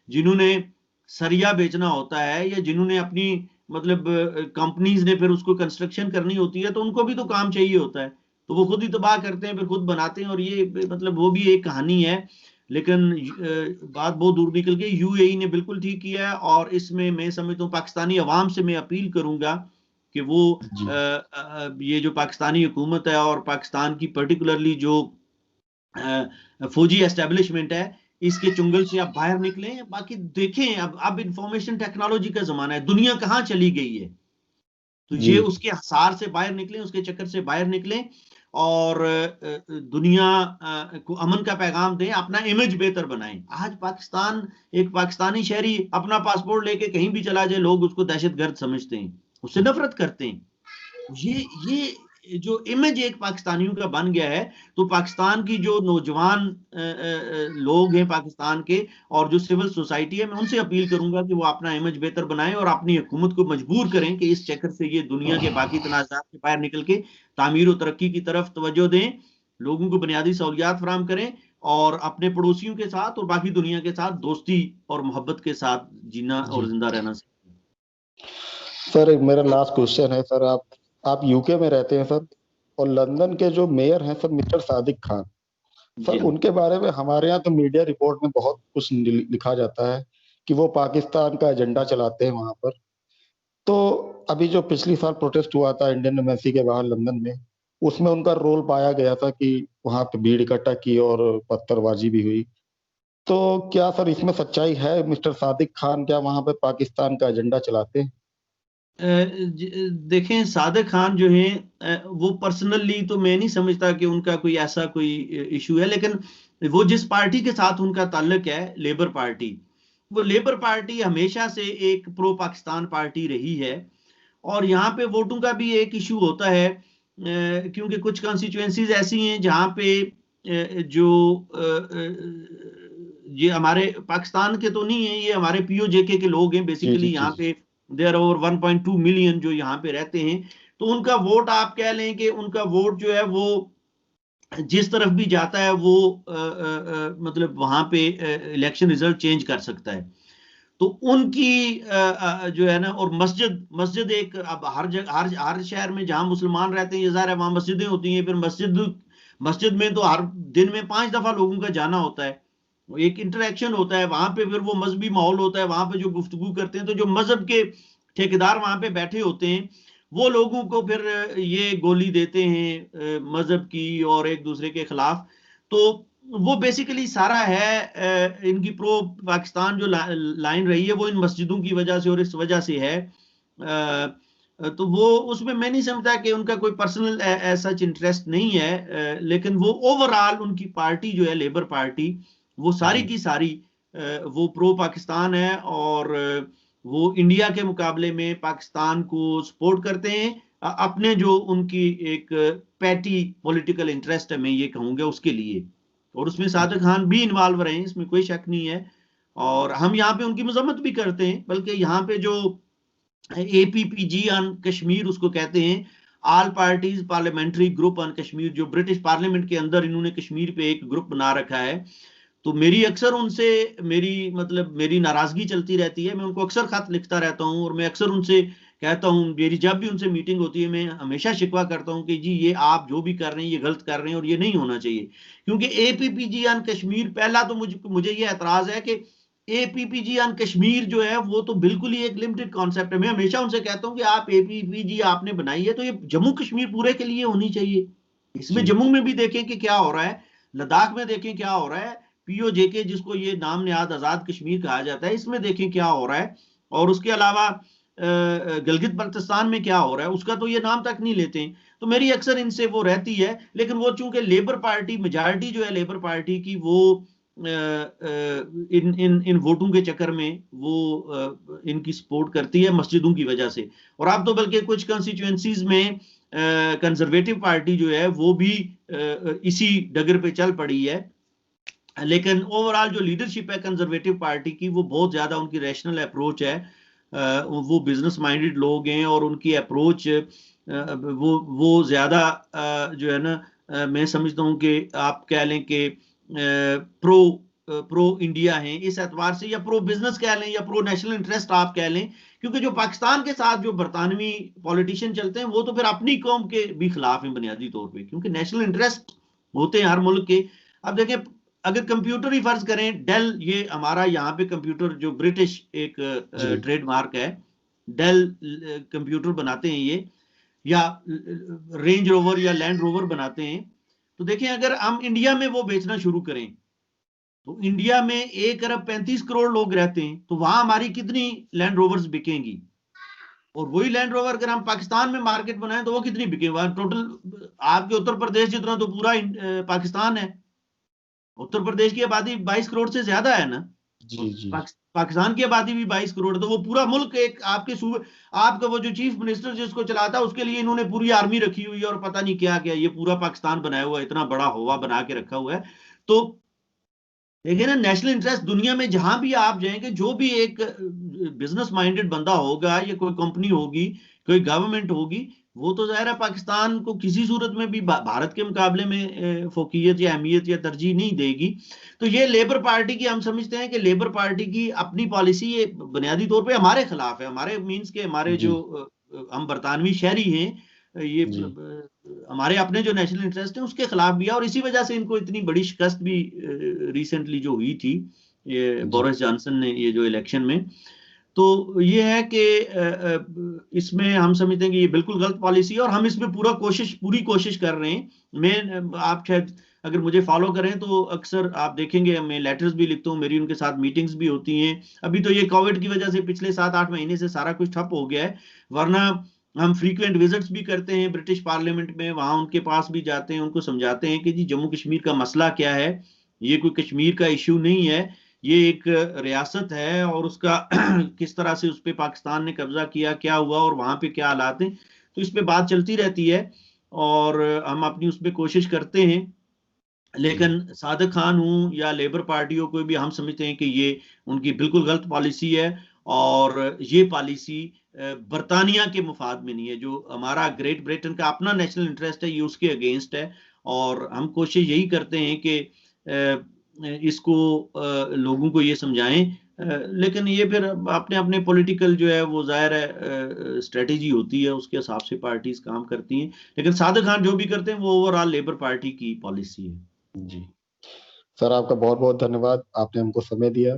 जिन्होंने सरिया बेचना होता है, या जिन्होंने अपनी मतलब कंपनीज ने फिर उसको कंस्ट्रक्शन करनी होती है, तो उनको भी तो काम चाहिए होता है, तो वो खुद ही तबाह करते हैं, फिर खुद बनाते हैं। और ये मतलब वो भी एक कहानी है। लेकिन बात बहुत दूर निकल गई, यूएई ने बिल्कुल ठीक किया है, और इसमें मैं समझता हूँ पाकिस्तानी अवाम से मैं अपील करूंगा कि वो जी ये जो पाकिस्तानी हुकूमत है और पाकिस्तान की पर्टिकुलरली जो फौजी एस्टेब्लिशमेंट है, इसके चुंगल से आप बाहर निकलें। बाकी देखें, अब इंफॉर्मेशन टेक्नोलॉजी का जमाना है, दुनिया कहाँ चली गई है, तो जी ये उसके हसार से बाहर निकलें, उसके चक्कर से बाहर निकलें, और दुनिया को अमन का पैगाम दें, अपना इमेज बेहतर बनाएं। आज पाकिस्तान, एक पाकिस्तानी शहरी अपना पासपोर्ट लेके कहीं भी चला जाए, लोग उसको दहशतगर्द समझते हैं, उससे नफरत करते हैं। ये जो इमेज एक पाकिस्तानियों का बन गया है, तो पाकिस्तान की जो नौजवान लोग हैं पाकिस्तान के, और जो सिविल सोसाइटी है, मैं उनसे अपील करूंगा कि वो अपना इमेज बेहतर बनाएं और अपनी हुकूमत को मजबूर करें कि इस चक्कर से ये दुनिया के बाकी तनाज़ात से बाहर निकल के तामीर और तरक्की की तरफ तवज्जो दें, लोगों को बुनियादी सहूलियात फराम करें, और अपने पड़ोसियों के साथ और बाकी दुनिया के साथ दोस्ती और मोहब्बत के साथ जीना और जी जिंदा रहना सीखें। सर, एक मेरा लास्ट क्वेश्चन है सर। आप यूके में रहते हैं सर, और लंदन के जो मेयर हैं सर, मिस्टर सादिक खान जी सर, हाँ। उनके बारे में हमारे यहाँ तो मीडिया रिपोर्ट में बहुत कुछ लिखा जाता है कि वो पाकिस्तान का एजेंडा चलाते हैं वहां पर। तो अभी जो पिछली साल प्रोटेस्ट हुआ था इंडियन एम्बेसी के बाहर लंदन में, उसमें उनका रोल पाया गया था कि वहां पे भीड़ इकट्ठा की और पत्थरबाजी भी हुई। तो क्या सर इसमें सच्चाई है? मिस्टर सादिक खान क्या वहां पे पाकिस्तान का एजेंडा चलाते हैं? देखें, सादिक खान जो है, वो पर्सनली तो मैं नहीं समझता कि उनका कोई ऐसा कोई इशू है, लेकिन वो जिस पार्टी के साथ उनका ताल्लुक है, लेबर पार्टी, वो लेबर पार्टी हमेशा से एक प्रो पाकिस्तान पार्टी रही है। और यहाँ पे वोटों का भी एक इशू होता है, क्योंकि कुछ कॉन्स्टिट्यूएंसीज ऐसी हैं जहाँ पे जो ये हमारे पाकिस्तान के तो नहीं है, ये हमारे पीओजेके के लोग हैं जी बेसिकली जी जी यहाँ जी। पे। देर ओवर 1.2 मिलियन जो यहाँ पे रहते हैं, तो उनका वोट, आप कह लें कि उनका वोट जो है वो जिस तरफ भी जाता है वो मतलब वहां पे इलेक्शन रिजल्ट चेंज कर सकता है। तो उनकी जो है ना, और मस्जिद मस्जिद एक, अब हर जगह हर शहर में जहां मुसलमान रहते हैं, ये ज़ाहिर है वहां मस्जिदें होती हैं, फिर मस्जिद मस्जिद में तो हर दिन में 5 दफा लोगों का जाना होता है, एक इंटरेक्शन होता है वहां पे, फिर वो मजहबी माहौल होता है वहां पे, जो गुफ्तगू करते हैं, तो जो मजहब के ठेकेदार वहां पे बैठे होते हैं, वो लोगों को फिर ये गोली देते हैं मजहब की और एक दूसरे के खिलाफ। तो वो बेसिकली सारा है इनकी प्रो पाकिस्तान जो लाइन रही है, वो इन मस्जिदों की वजह से और इस वजह से है। तो वो उसमें मैं नहीं समझता कि उनका कोई पर्सनल ऐसा इंटरेस्ट नहीं है, लेकिन वो ओवरऑल उनकी पार्टी जो है, लेबर पार्टी, वो सारी जी की सारी वो प्रो पाकिस्तान है, और वो इंडिया के मुकाबले में पाकिस्तान को सपोर्ट करते हैं, अपने जो उनकी एक पैटी पॉलिटिकल इंटरेस्ट है, मैं ये कहूंगा उसके लिए। और उसमें सादिक खान भी इन्वॉल्व रहे हैं, इसमें कोई शक नहीं है, और हम यहाँ पे उनकी मजम्मत भी करते हैं। बल्कि यहाँ पे जो एपीपीजी ऑन कश्मीर उसको कहते हैं, all parties parliamentary group on Kashmir, जो ब्रिटिश पार्लियामेंट के अंदर इन्होंने कश्मीर पे एक ग्रुप बना रखा है। तो मेरी अक्सर उनसे मेरी नाराजगी चलती रहती है, मैं उनको अक्सर खत लिखता रहता हूँ, और मैं अक्सर उनसे कहता हूँ, मेरी जब भी उनसे मीटिंग होती है, मैं हमेशा शिकवा करता हूँ कि जी ये आप जो भी कर रहे हैं ये गलत कर रहे हैं और ये नहीं होना चाहिए। क्योंकि एपीपीजी ऑन कश्मीर, पहला तो मुझे ये एतराज है कि एपीपीजी ऑन कश्मीर जो है वो तो बिल्कुल ही एक लिमिटेड कॉन्सेप्ट है। मैं हमेशा उनसे कहता हूँ कि आप एपीपीजी आपने बनाई है तो ये जम्मू कश्मीर पूरे के लिए होनी चाहिए। इसमें जी जम्मू में भी देखें कि क्या हो रहा है, लद्दाख में देखें क्या हो रहा है, पीओजेके जिसको ये नाम निहाद आजाद कश्मीर कहा जाता है, इसमें देखें क्या हो रहा है, और उसके अलावा गिलगित बल्तिस्तान में क्या हो रहा है, उसका तो ये नाम तक नहीं लेते हैं। तो मेरी अक्सर इनसे वो रहती है, लेकिन वो चूंकि लेबर पार्टी, मेजॉरिटी जो है लेबर पार्टी की, वो इन इन इन वोटों के चक्कर में वो इनकी सपोर्ट करती है मस्जिदों की वजह से। और अब तो बल्कि कुछ कंस्टिट्यूएंसीज में कंजर्वेटिव पार्टी जो है वो भी इसी डगर पे चल पड़ी है, लेकिन ओवरऑल जो लीडरशिप है कंजर्वेटिव पार्टी की, वो बहुत ज्यादा उनकी रैशनल अप्रोच है, वो बिजनेस माइंडेड लोग हैं और उनकी अप्रोच वो ज्यादा जो है ना, मैं समझता हूँ कि आप कह लें कि प्रो प्रो इंडिया हैं इस एतबार से, या प्रो बिजनेस कह लें, या प्रो नेशनल इंटरेस्ट आप कह लें, क्योंकि जो पाकिस्तान के साथ जो बरतानवी पॉलिटिशियन चलते हैं वो तो फिर अपनी कौम के भी खिलाफ हैं बुनियादी तौर पे, क्योंकि नेशनल इंटरेस्ट होते हैं हर मुल्क के। अब देखें, अगर कंप्यूटर ही फर्ज करें, डेल, ये हमारा यहाँ पे कंप्यूटर जो ब्रिटिश एक जी ट्रेडमार्क है, डेल कंप्यूटर बनाते हैं ये, या रेंज रोवर या लैंड रोवर बनाते हैं। तो देखें, अगर हम इंडिया में वो बेचना शुरू करें, तो इंडिया में 1 अरब 35 करोड़ लोग रहते हैं, तो वहां हमारी कितनी लैंड रोवर्स बिकेंगी? और वही लैंड रोवर अगर हम पाकिस्तान में मार्केट बनाएं तो वो कितनी बिकेगी? टोटल आपके उत्तर प्रदेश जितना तो पूरा पाकिस्तान है। उत्तर प्रदेश की आबादी 22 करोड़ से ज्यादा है ना, जी जी पाकिस्तान की आबादी भी 22 करोड़ है, तो वो पूरा मुल्क एक आपके सूबे, आपका वो जो चीफ मिनिस्टर जिसको चलाता है उसके लिए इन्होंने पूरी आर्मी रखी हुई है और पता नहीं क्या क्या, ये पूरा पाकिस्तान बनाया हुआ है, इतना बड़ा होवा बना के रखा हुआ है। तो देखिए ना, नेशनल इंटरेस्ट दुनिया में जहां भी आप जाएंगे, जो भी एक बिजनेस माइंडेड बंदा होगा, या कोई कंपनी होगी, कोई गवर्नमेंट होगी, वो तो जाहिर है पाकिस्तान को किसी सूरत में भी भारत के मुकाबले में फोकियत या अहमियत या तरजीह नहीं देगी। तो ये लेबर पार्टी की, हम समझते हैं कि लेबर पार्टी की अपनी पॉलिसी ये बुनियादी तौर पे हमारे खिलाफ है, हमारे मीन्स के हमारे जी जो हम बरतानवी शहरी हैं, ये जी हमारे अपने जो नेशनल इंटरेस्ट है उसके खिलाफ भी है, और इसी वजह से इनको इतनी बड़ी शिकस्त भी रिसेंटली जो हुई थी, ये जी बोरिस जॉनसन ने ये जो इलेक्शन में। तो ये है कि इसमें हम समझते हैं कि ये बिल्कुल गलत पॉलिसी है, और हम इसमें पूरी कोशिश कर रहे हैं। मैं, आप शायद अगर मुझे फॉलो करें तो अक्सर आप देखेंगे मैं लेटर्स भी लिखता हूँ, मेरी उनके साथ मीटिंग्स भी होती हैं। अभी तो ये कोविड की वजह से पिछले 7-8 महीने से सारा कुछ ठप हो गया है, वरना हम फ्रीक्वेंट विजिट्स भी करते हैं ब्रिटिश पार्लियामेंट में, वहां उनके पास भी जाते हैं, उनको समझाते हैं कि जी जम्मू कश्मीर का मसला क्या है, ये कोई कश्मीर का इशू नहीं है, ये एक रियासत है, और उसका किस तरह से उस पर पाकिस्तान ने कब्जा किया, क्या हुआ, और वहां पे क्या हालात हैं। तो इस पे बात चलती रहती है, और हम अपनी उस पर कोशिश करते हैं। जी लेकिन सादिक खान हूं या लेबर पार्टियों को भी हम समझते हैं कि ये उनकी बिल्कुल गलत पॉलिसी है, और ये पॉलिसी बरतानिया के मुफाद में नहीं है। जो हमारा ग्रेट ब्रिटेन का अपना नेशनल इंटरेस्ट है, ये उसके अगेंस्ट है, और हम कोशिश यही करते हैं कि इसको लोगों को ये समझाएं। लेकिन ये फिर अपने अपने पॉलिटिकल जो है वो जाहिर है स्ट्रेटेजी होती है, उसके हिसाब से पार्टीज काम करती हैं। लेकिन सादिक खान जो भी करते हैं वो ओवरऑल लेबर पार्टी की पॉलिसी है। जी सर, आपका बहुत बहुत धन्यवाद, आपने हमको समय दिया।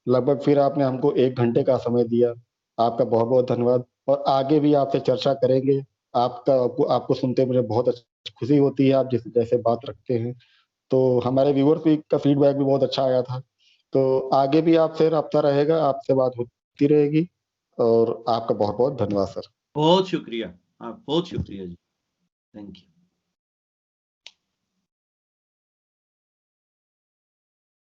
लगभग फिर आपने हमको 1 घंटे का समय दिया। आपका बहुत बहुत धन्यवाद, और आगे भी आपसे चर्चा करेंगे। आपको आपको सुनते मुझे बहुत खुशी होती है, आप जिस जैसे बात रखते हैं। तो हमारे व्यूअर्स भी का फीडबैक भी बहुत अच्छा आया था। तो आगे भी आपसे रब्ता रहेगा, आपसे बात होती रहेगी। और आपका बहुत बहुत धन्यवाद सर। बहुत शुक्रिया, आप बहुत शुक्रिया जी, थैंक यू।